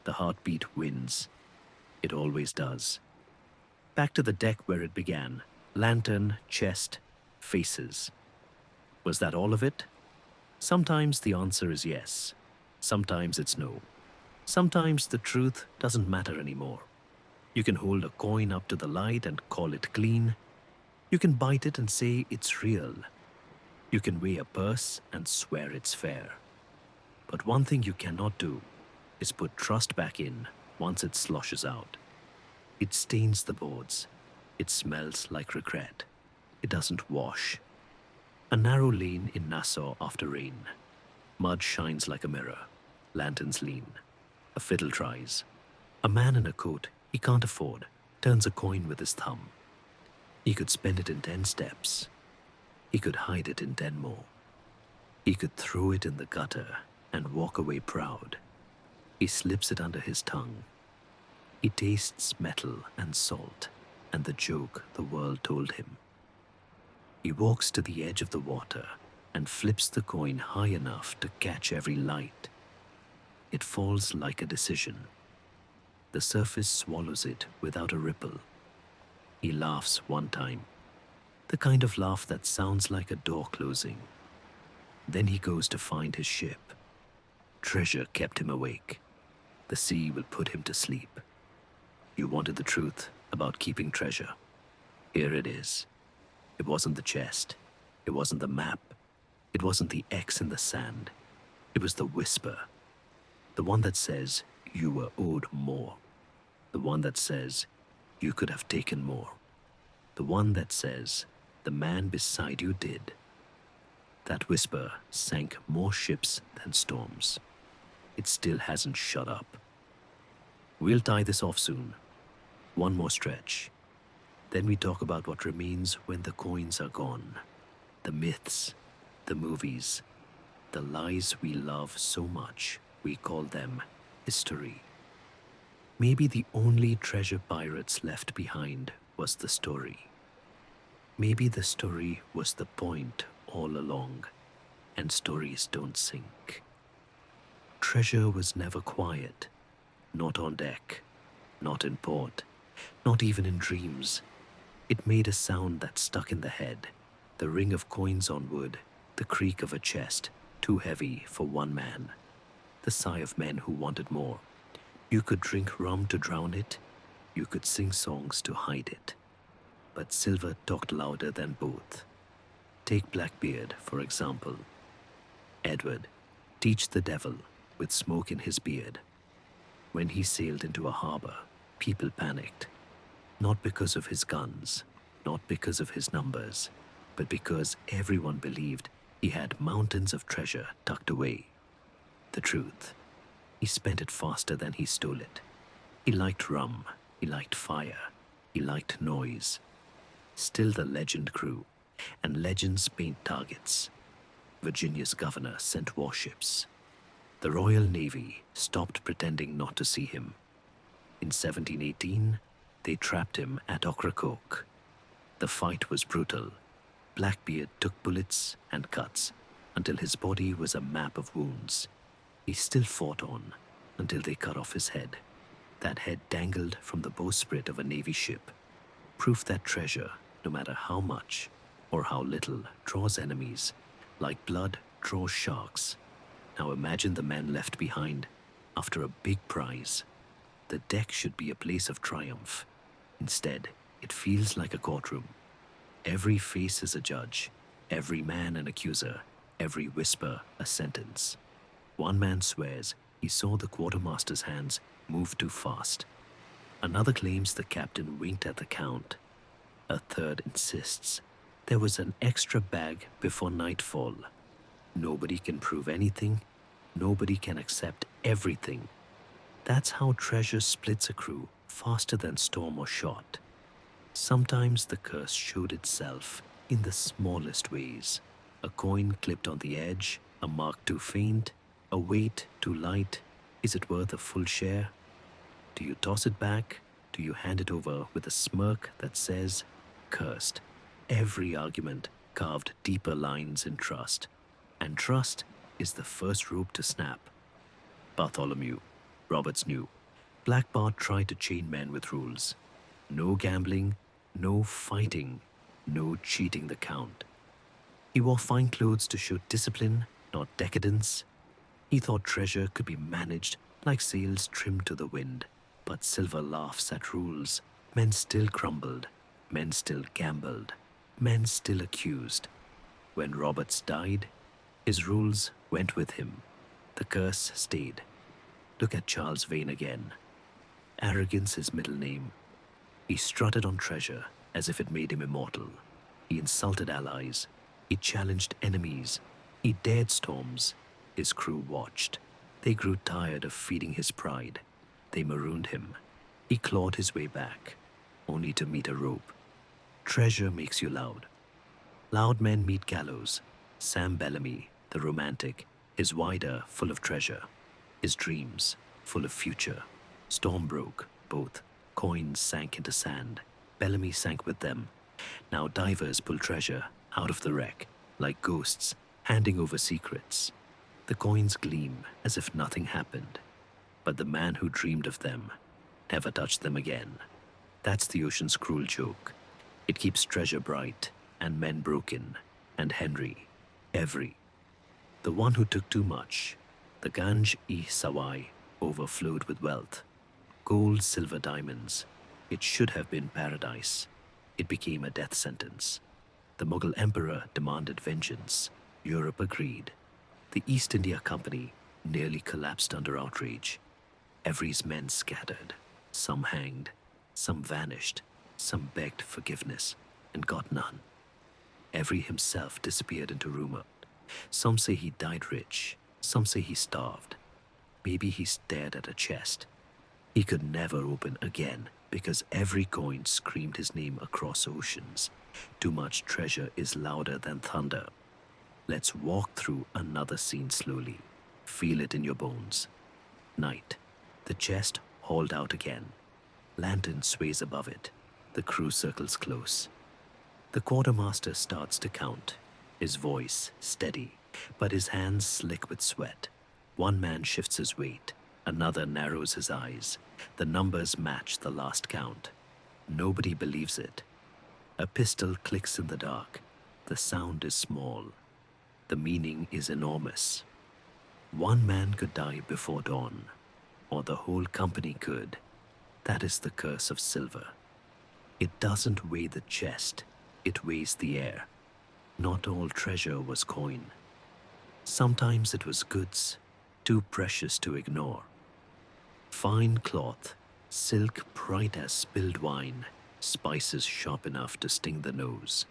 The heartbeat wins. It always does. Back to the deck where it began. Lantern, chest, faces. Was that all of it? Sometimes the answer is yes. Sometimes it's no. Sometimes the truth doesn't matter anymore. You can hold a coin up to the light and call it clean. You can bite it and say it's real. You can weigh a purse and swear it's fair. But one thing you cannot do is put trust back in once it sloshes out. It stains the boards. It smells like regret. It doesn't wash. A narrow lane in Nassau after rain. Mud shines like a mirror. Lanterns lean. A fiddle tries. A man in a coat he can't afford turns a coin with his thumb. He could spend it in 10 steps. He could hide it in 10 more. He could throw it in the gutter and walk away proud. He slips it under his tongue. He tastes metal and salt and the joke the world told him. He walks to the edge of the water and flips the coin high enough to catch every light. It falls like a decision. The surface swallows it without a ripple. He laughs one time, the kind of laugh that sounds like a door closing. Then he goes to find his ship. Treasure kept him awake. The sea will put him to sleep. You wanted the truth about keeping treasure. Here it is. It wasn't the chest. It wasn't the map. It wasn't the X in the sand. It was the whisper. The one that says you were owed more. The one that says you could have taken more. The one that says the man beside you did. That whisper sank more ships than storms. It still hasn't shut up. We'll tie this off soon. One more stretch. Then we talk about what remains when the coins are gone. The myths, the movies, the lies we love so much we call them history. Maybe the only treasure pirates left behind was the story. Maybe the story was the point all along, and stories don't sink. Treasure was never quiet, not on deck, not in port, not even in dreams. It made a sound that stuck in the head, the ring of coins on wood, the creak of a chest, too heavy for one man, the sigh of men who wanted more. You could drink rum to drown it, you could sing songs to hide it. But silver talked louder than both. Take Blackbeard, for example. Edward, teach the devil, with smoke in his beard. When he sailed into a harbor, people panicked. Not because of his guns, not because of his numbers, but because everyone believed he had mountains of treasure tucked away. The truth. He spent it faster than he stole it. He liked rum, he liked fire, he liked noise. Still the legend grew, and legends paint targets. Virginia's governor sent warships. The Royal Navy stopped pretending not to see him. In 1718, they trapped him at Ocracoke. The fight was brutal. Blackbeard took bullets and cuts until his body was a map of wounds. He still fought on until they cut off his head. That head dangled from the bowsprit of a Navy ship. Proof that treasure, no matter how much or how little, draws enemies, like blood draws sharks. Now imagine the men left behind after a big prize. The deck should be a place of triumph. Instead, it feels like a courtroom. Every face is a judge, every man an accuser, every whisper a sentence. One man swears he saw the quartermaster's hands move too fast. Another claims the captain winked at the count. A third insists there was an extra bag before nightfall. Nobody can prove anything. Nobody can accept everything. That's how treasure splits a crew faster than storm or shot. Sometimes the curse showed itself in the smallest ways. A coin clipped on the edge, a mark too faint, a weight too light. Is it worth a full share? Do you toss it back? Do you hand it over with a smirk that says, cursed? Every argument carved deeper lines in trust. And trust is the first rope to snap. Bartholomew, Roberts knew. Black Bart tried to chain men with rules. No gambling, no fighting, no cheating the count. He wore fine clothes to show discipline, not decadence. He thought treasure could be managed like sails trimmed to the wind. But Silver laughs at rules. Men still crumbled. Men still gambled. Men still accused. When Roberts died, his rules went with him. The curse stayed. Look at Charles Vane again. Arrogance his middle name. He strutted on treasure as if it made him immortal. He insulted allies. He challenged enemies. He dared storms. His crew watched. They grew tired of feeding his pride. They marooned him. He clawed his way back, only to meet a rope. Treasure makes you loud. Loud men meet gallows. Sam Bellamy, the romantic, his wider full of treasure. His dreams full of future. Storm broke, both. Coins sank into sand. Bellamy sank with them. Now divers pull treasure out of the wreck, like ghosts handing over secrets. The coins gleam as if nothing happened. But the man who dreamed of them never touched them again. That's the ocean's cruel joke. It keeps treasure bright and men broken, and Henry, every. The one who took too much, the Ganj-e-Sawai, overflowed with wealth. Gold, silver, diamonds. It should have been paradise. It became a death sentence. The Mughal emperor demanded vengeance. Europe agreed. The East India Company nearly collapsed under outrage. Every's men scattered. Some hanged, some vanished, some begged forgiveness and got none. Every himself disappeared into rumor. Some say he died rich, some say he starved. Maybe he stared at a chest. He could never open again because every coin screamed his name across oceans. Too much treasure is louder than thunder. Let's walk through another scene slowly. Feel it in your bones. Night. The chest hauled out again. Lantern sways above it. The crew circles close. The quartermaster starts to count. His voice steady, but his hands slick with sweat. One man shifts his weight. Another narrows his eyes. The numbers match the last count. Nobody believes it. A pistol clicks in the dark. The sound is small. The meaning is enormous. One man could die before dawn, or the whole company could. That is the curse of silver. It doesn't weigh the chest, it weighs the air. Not all treasure was coin. Sometimes it was goods, too precious to ignore. Fine cloth, silk bright as spilled wine, spices sharp enough to sting the nose.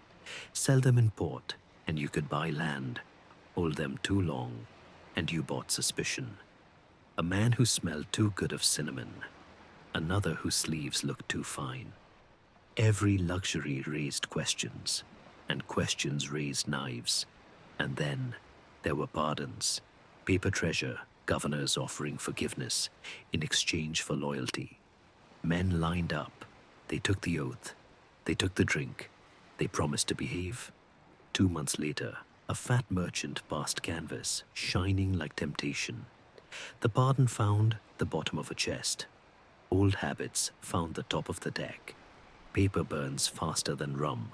Sell them in port, and you could buy land. Hold them too long, and you bought suspicion. A man who smelled too good of cinnamon. Another whose sleeves looked too fine. Every luxury raised questions, and questions raised knives. And then there were pardons, paper treasure, governors offering forgiveness in exchange for loyalty. Men lined up. They took the oath. They took the drink. They promised to behave. 2 months later, a fat merchant passed canvas, shining like temptation. The pardon found the bottom of a chest. Old habits found the top of the deck. Paper burns faster than rum.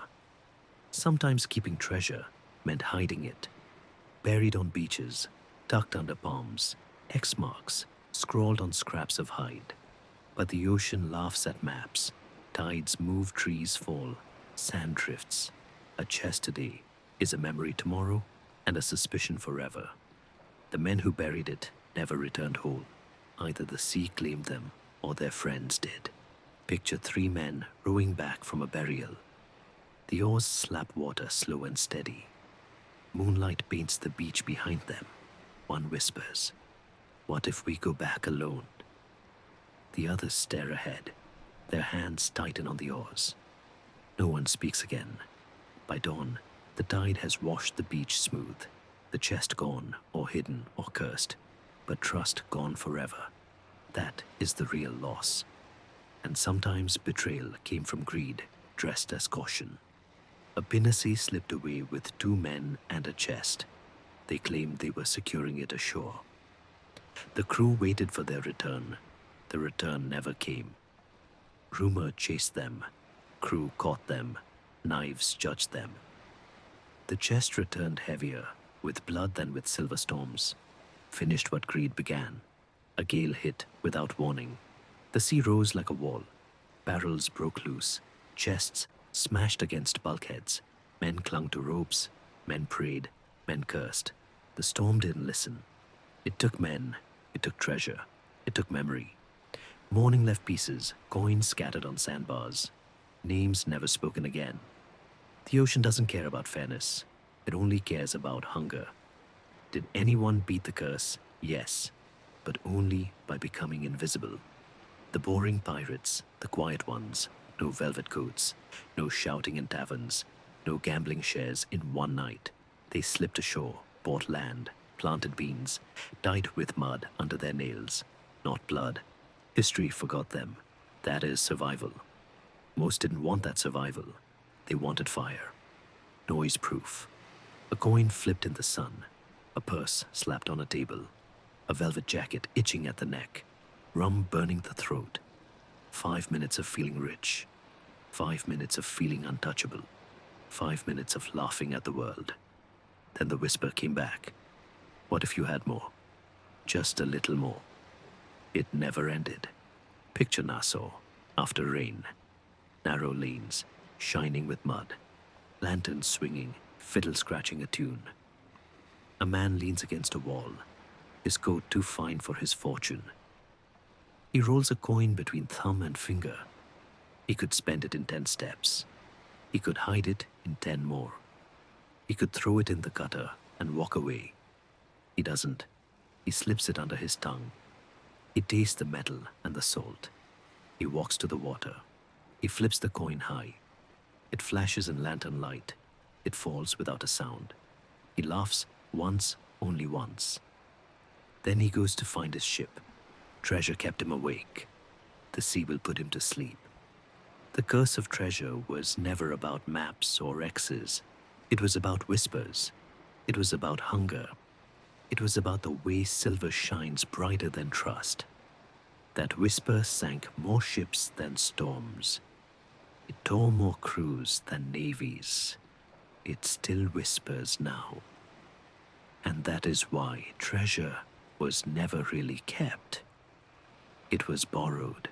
Sometimes keeping treasure meant hiding it. Buried on beaches, tucked under palms, X marks scrawled on scraps of hide. But the ocean laughs at maps. Tides move, trees fall, sand drifts. A chest today is a memory tomorrow and a suspicion forever. The men who buried it never returned whole. Either the sea claimed them or their friends did. Picture 3 men rowing back from a burial. The oars slap water slow and steady. Moonlight paints the beach behind them. One whispers, "What if we go back alone?" The others stare ahead. Their hands tighten on the oars. No one speaks again. By dawn, the tide has washed the beach smooth. The chest gone, or hidden, or cursed. But trust gone forever. That is the real loss. And sometimes betrayal came from greed, dressed as caution. A pinnace slipped away with 2 men and a chest. They claimed they were securing it ashore. The crew waited for their return. the return never came. Rumor chased them, crew caught them, knives judged them. The chest returned heavier with blood than with silver storms, finished what greed began. A gale hit without warning. The sea rose like a wall. Barrels broke loose, chests smashed against bulkheads. Men clung to ropes, men prayed, men cursed. The storm didn't listen. It took men, it took treasure, it took memory. Morning left pieces, coins scattered on sandbars, names never spoken again. The ocean doesn't care about fairness, it only cares about hunger. Did anyone beat the curse? Yes, but only by becoming invisible. The boring pirates, the quiet ones, no velvet coats, no shouting in taverns, no gambling shares in one night. They slipped ashore, bought land, planted beans, died with mud under their nails, not blood. History forgot them. That is survival. Most didn't want that survival. They wanted fire. Noise-proof. A coin flipped in the sun. A purse slapped on a table. A velvet jacket itching at the neck. Rum burning the throat. 5 minutes of feeling rich. 5 minutes of feeling untouchable. 5 minutes of laughing at the world. Then the whisper came back. What if you had more? Just a little more. It never ended. Picture Nassau, after rain. Narrow lanes, shining with mud. Lanterns swinging, fiddle scratching a tune. A man leans against a wall, his coat too fine for his fortune. He rolls a coin between thumb and finger. He could spend it in 10 steps. He could hide it in 10 more. He could throw it in the gutter and walk away. He doesn't. He slips it under his tongue. He tastes the metal and the salt. He walks to the water. He flips the coin high. It flashes in lantern light. It falls without a sound. He laughs once, only once. Then he goes to find his ship. Treasure kept him awake. The sea will put him to sleep. The curse of treasure was never about maps or X's. It was about whispers. It was about hunger. It was about the way silver shines brighter than trust. That whisper sank more ships than storms. It tore more crews than navies. It still whispers now. And that is why treasure was never really kept. It was borrowed.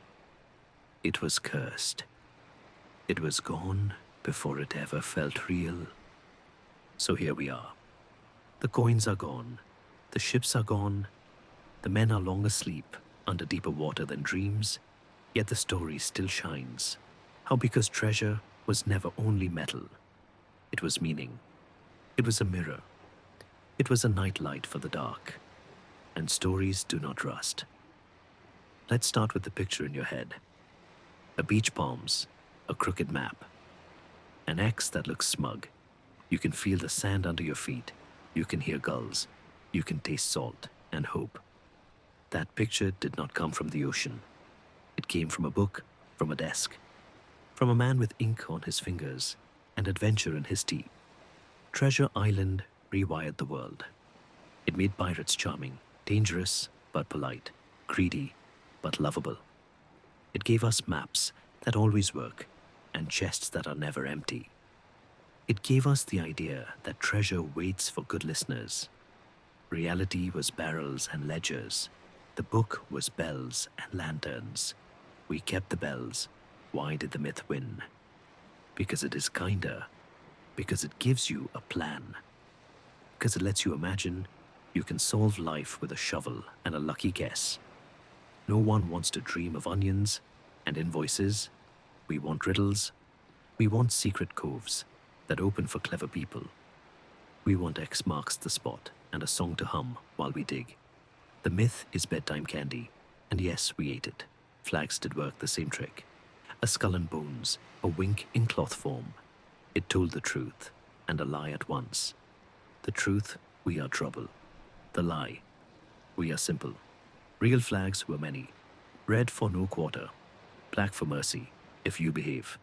It was cursed. It was gone before it ever felt real. So here we are. The coins are gone. The ships are gone. The men are long asleep under deeper water than dreams. Yet the story still shines. How? Because treasure was never only metal. It was meaning. It was a mirror. It was a nightlight for the dark. And stories do not rust. Let's start with the picture in your head. A beach palms, a crooked map. An X that looks smug. You can feel the sand under your feet. You can hear gulls. You can taste salt and hope. That picture did not come from the ocean. It came from a book, from a desk, from a man with ink on his fingers and adventure in his tea. Treasure Island rewired the world. It made pirates charming, dangerous but polite, greedy but lovable. It gave us maps that always work and chests that are never empty. It gave us the idea that treasure waits for good listeners. Reality was barrels and ledgers. The book was bells and lanterns. We kept the bells. Why did the myth win? Because it is kinder. Because it gives you a plan. Because it lets you imagine you can solve life with a shovel and a lucky guess. No one wants to dream of onions and invoices. We want riddles. We want secret coves that open for clever people. We want X marks the spot and a song to hum while we dig. The myth is bedtime candy, and yes, we ate it. Flags did work the same trick. A skull and bones, a wink in cloth form. It told the truth and a lie at once. The truth, we are trouble. The lie, we are simple. Real flags were many. Red for no quarter. Black for mercy, if you behave.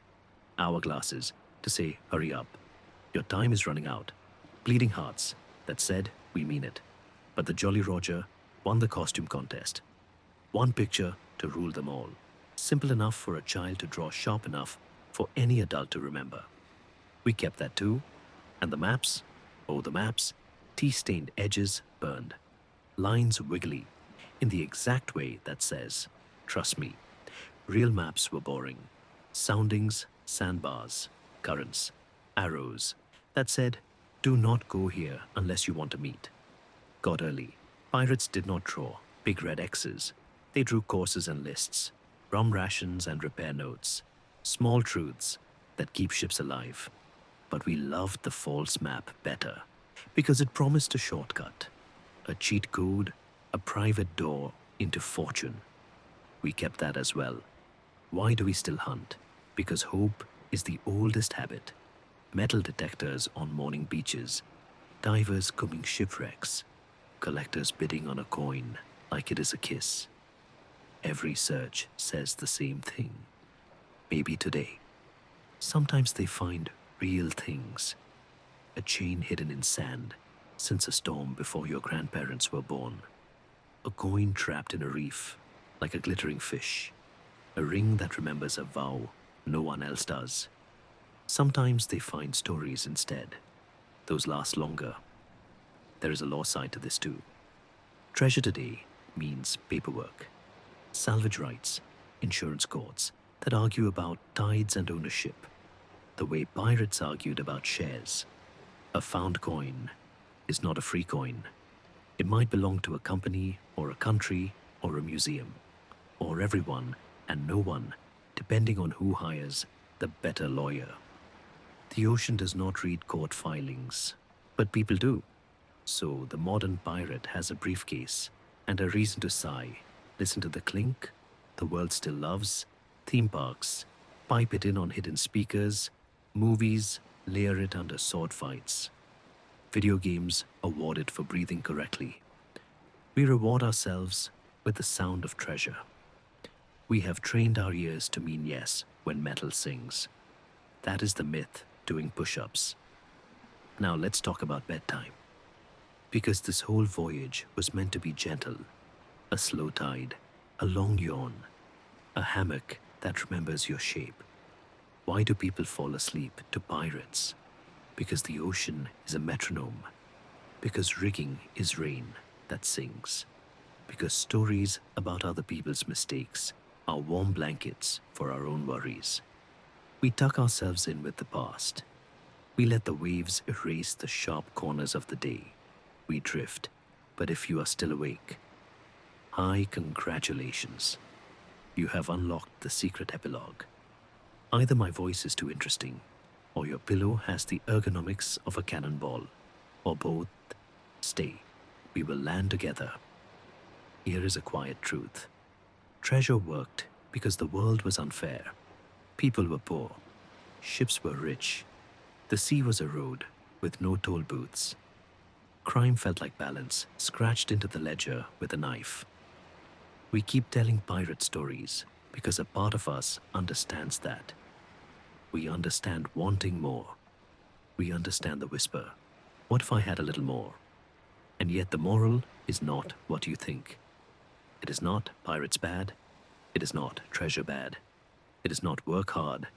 Hourglasses to say, hurry up. Your time is running out. Bleeding hearts that said, we mean it. But the Jolly Roger won the costume contest. One picture to rule them all. Simple enough for a child to draw, sharp enough for any adult to remember. We kept that too. And the maps? Oh, the maps. Tea-stained edges burned. Lines wiggly. In the exact way that says, trust me. Real maps were boring. Soundings, sandbars, currents, arrows that said, do not go here unless you want to meet. Got early. Pirates did not draw big red X's. They drew courses and lists, rum rations and repair notes, small truths that keep ships alive. But we loved the false map better because it promised a shortcut, a cheat code, a private door into fortune. We kept that as well. Why do we still hunt? Because hope is the oldest habit. Metal detectors on morning beaches, divers combing shipwrecks, collectors bidding on a coin like it is a kiss. Every search says the same thing. Maybe today. Sometimes they find real things. A chain hidden in sand since a storm before your grandparents were born. A coin trapped in a reef like a glittering fish. A ring that remembers a vow no one else does. Sometimes they find stories instead. Those last longer. There is a law side to this too. Treasure today means paperwork, salvage rights, insurance courts that argue about tides and ownership, the way pirates argued about shares. A found coin is not a free coin. It might belong to a company or a country or a museum, or everyone and no one, depending on who hires the better lawyer. The ocean does not read court filings, but people do. So the modern pirate has a briefcase and a reason to sigh. Listen to the clink the world still loves, theme parks, pipe it in on hidden speakers, movies, layer it under sword fights. Video games awarded for breathing correctly. We reward ourselves with the sound of treasure. We have trained our ears to mean yes when metal sings. That is the myth doing push-ups. Now let's talk about bedtime. Because this whole voyage was meant to be gentle. A slow tide, a long yawn, a hammock that remembers your shape. Why do people fall asleep to pirates? Because the ocean is a metronome. Because rigging is rain that sings. Because stories about other people's mistakes are warm blankets for our own worries. We tuck ourselves in with the past. We let the waves erase the sharp corners of the day. We drift, but if you are still awake, high congratulations. You have unlocked the secret epilogue. Either my voice is too interesting, or your pillow has the ergonomics of a cannonball, or both. Stay, we will land together. Here is a quiet truth. Treasure worked because the world was unfair. People were poor. Ships were rich. The sea was a road with no toll booths. Crime felt like balance, scratched into the ledger with a knife. We keep telling pirate stories because a part of us understands that. We understand wanting more. We understand the whisper. What if I had a little more? And yet the moral is not what you think. It is not pirates bad. It is not treasure bad. It is not work hard.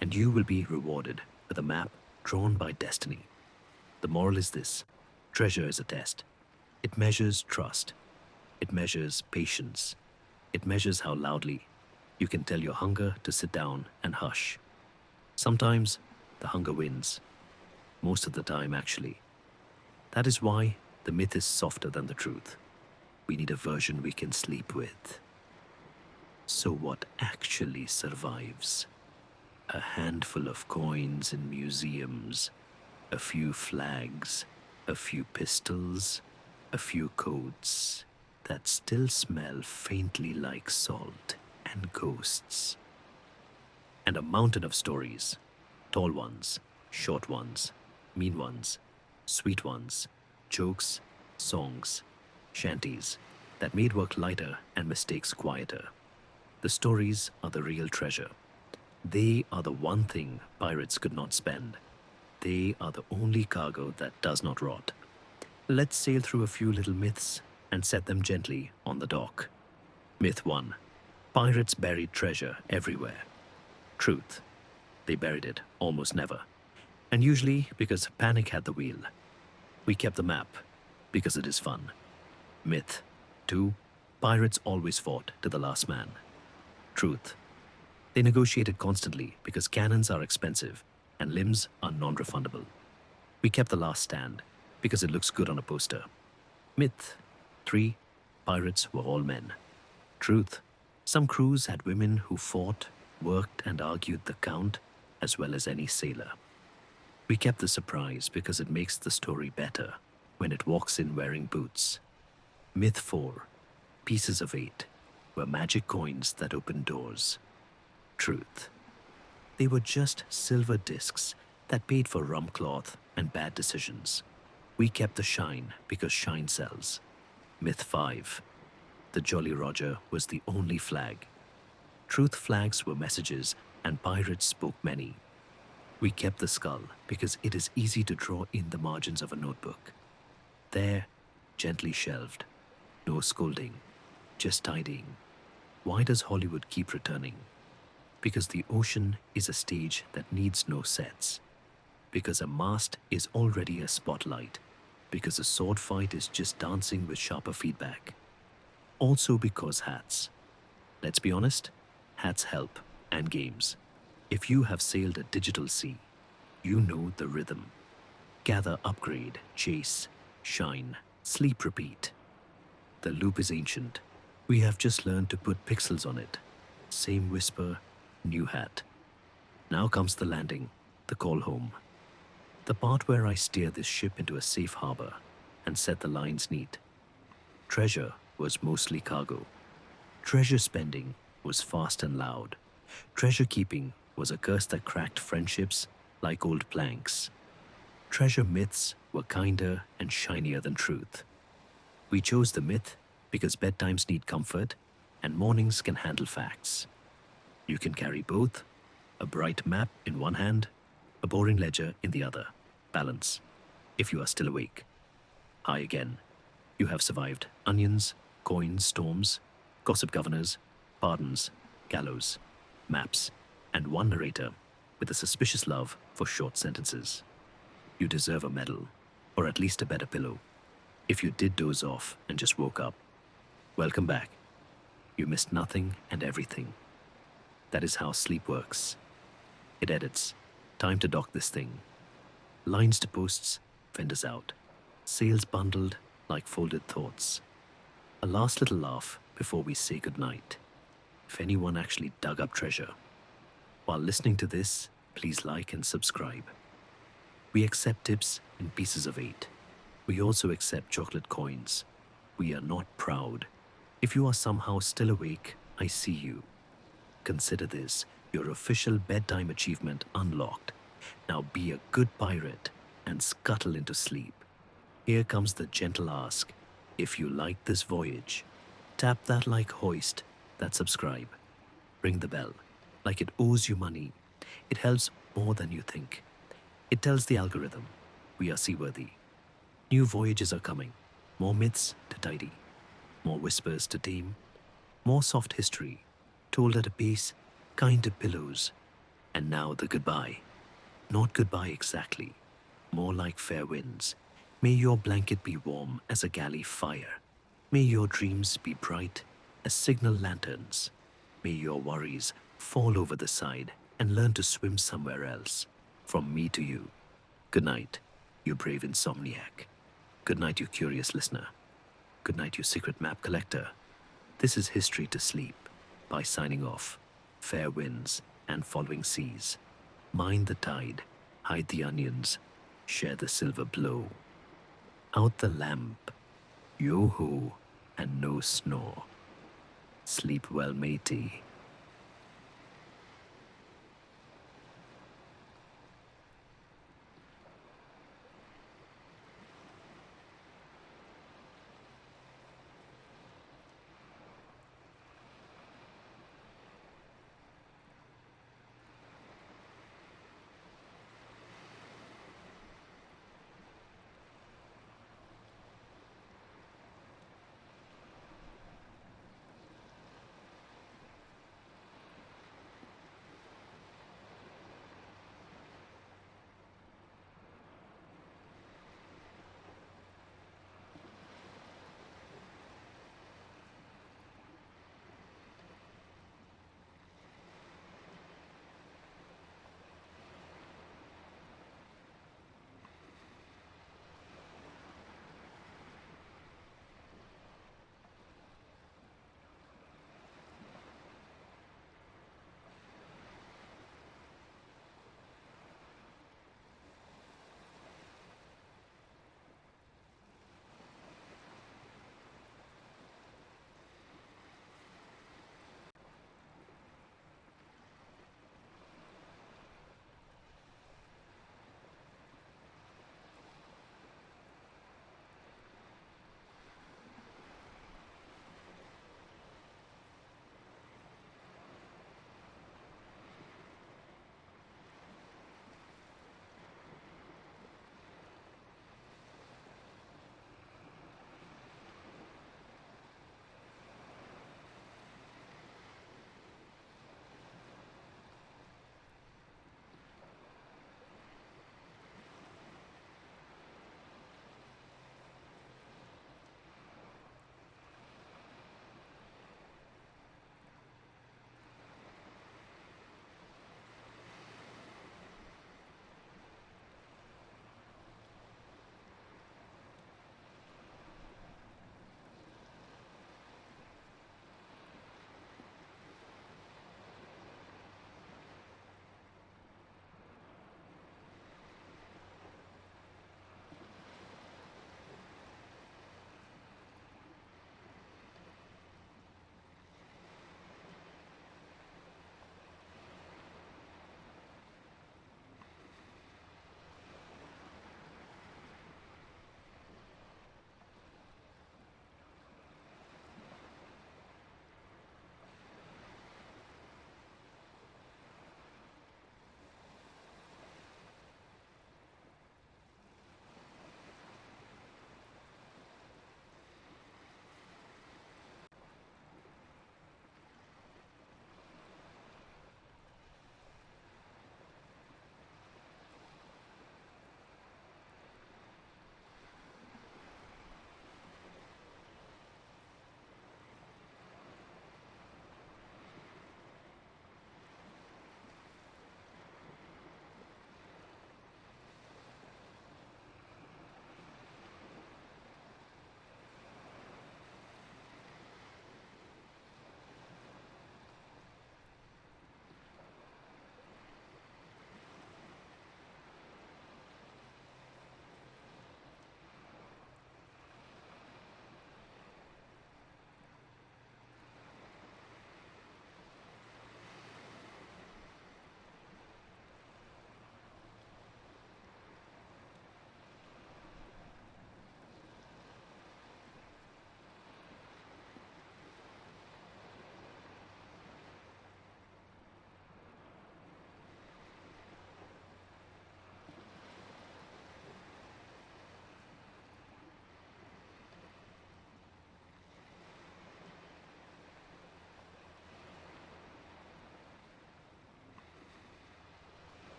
And you will be rewarded with a map drawn by destiny. The moral is this. Treasure is a test. It measures trust. It measures patience. It measures how loudly you can tell your hunger to sit down and hush. Sometimes the hunger wins. Most of the time, actually. That is why the myth is softer than the truth. We need a version we can sleep with. So what actually survives? A handful of coins in museums, a few flags, a few pistols, a few coats that still smell faintly like salt and ghosts. And a mountain of stories, tall ones, short ones, mean ones, sweet ones, jokes, songs, shanties that made work lighter and mistakes quieter. The stories are the real treasure. They are the one thing pirates could not spend. They are the only cargo that does not rot. Let's sail through a few little myths and set them gently on the dock. Myth 1. Pirates buried treasure everywhere. Truth. They buried it almost never. And usually because panic had the wheel. We kept the map because it is fun. Myth 2. Pirates always fought to the last man. Truth. They negotiated constantly because cannons are expensive and limbs are non-refundable. We kept the last stand because it looks good on a poster. Myth 3. Pirates were all men. Truth. Some crews had women who fought, worked, and argued the count as well as any sailor. We kept the surprise because it makes the story better when it walks in wearing boots. Myth 4. Pieces of 8 were magic coins that opened doors. Truth. They were just silver discs that paid for rum cloth and bad decisions. We kept the shine because shine sells. Myth 5. The Jolly Roger was the only flag. Truth, flags were messages and pirates spoke many. We kept the skull because it is easy to draw in the margins of a notebook. There, gently shelved. No scolding, just tidying. Why does Hollywood keep returning? Because the ocean is a stage that needs no sets. Because a mast is already a spotlight. Because a sword fight is just dancing with sharper feedback. Also because hats. Let's be honest, hats help, and games. If you have sailed a digital sea, you know the rhythm. Gather, upgrade, chase, shine, sleep, repeat. The loop is ancient. We have just learned to put pixels on it. Same whisper, new hat. Now comes the landing, the call home. The part where I steer this ship into a safe harbor and set the lines neat. Treasure was mostly cargo. Treasure spending was fast and loud. Treasure keeping was a curse that cracked friendships like old planks. Treasure myths were kinder and shinier than truth. We chose the myth because bedtimes need comfort and mornings can handle facts. You can carry both, a bright map in one hand, a boring ledger in the other. Balance, if you are still awake. Hi again. You have survived onions, coins, storms, gossip governors, pardons, gallows, maps, and one narrator with a suspicious love for short sentences. You deserve a medal, or at least a better pillow. If you did doze off and just woke up, welcome back. You missed nothing and everything. That is how sleep works. It edits. Time to dock this thing. Lines to posts, vendors out. Sales bundled like folded thoughts. A last little laugh before we say goodnight. If anyone actually dug up treasure. While listening to this, please like and subscribe. We accept tips in pieces of 8. We also accept chocolate coins. We are not proud. If you are somehow still awake, I see you. Consider this your official bedtime achievement unlocked. Now be a good pirate and scuttle into sleep. Here comes the gentle ask. If you like this voyage, tap that like hoist, that subscribe. Ring the bell, like it owes you money. It helps more than you think. It tells the algorithm, we are seaworthy. New voyages are coming. More myths to tidy. More whispers to tame. More soft history, told at a pace, kind to pillows. And now the goodbye. Not goodbye exactly. More like fair winds. May your blanket be warm as a galley fire. May your dreams be bright as signal lanterns. May your worries fall over the side and learn to swim somewhere else. From me to you. Good night, you brave insomniac. Good night, you curious listener. Good night, you secret map collector. This is History to Sleep by signing off. Fair winds and following seas. Mind the tide, hide the onions, share the silver blow. Out the lamp, yo-ho, and no snore. Sleep well, matey.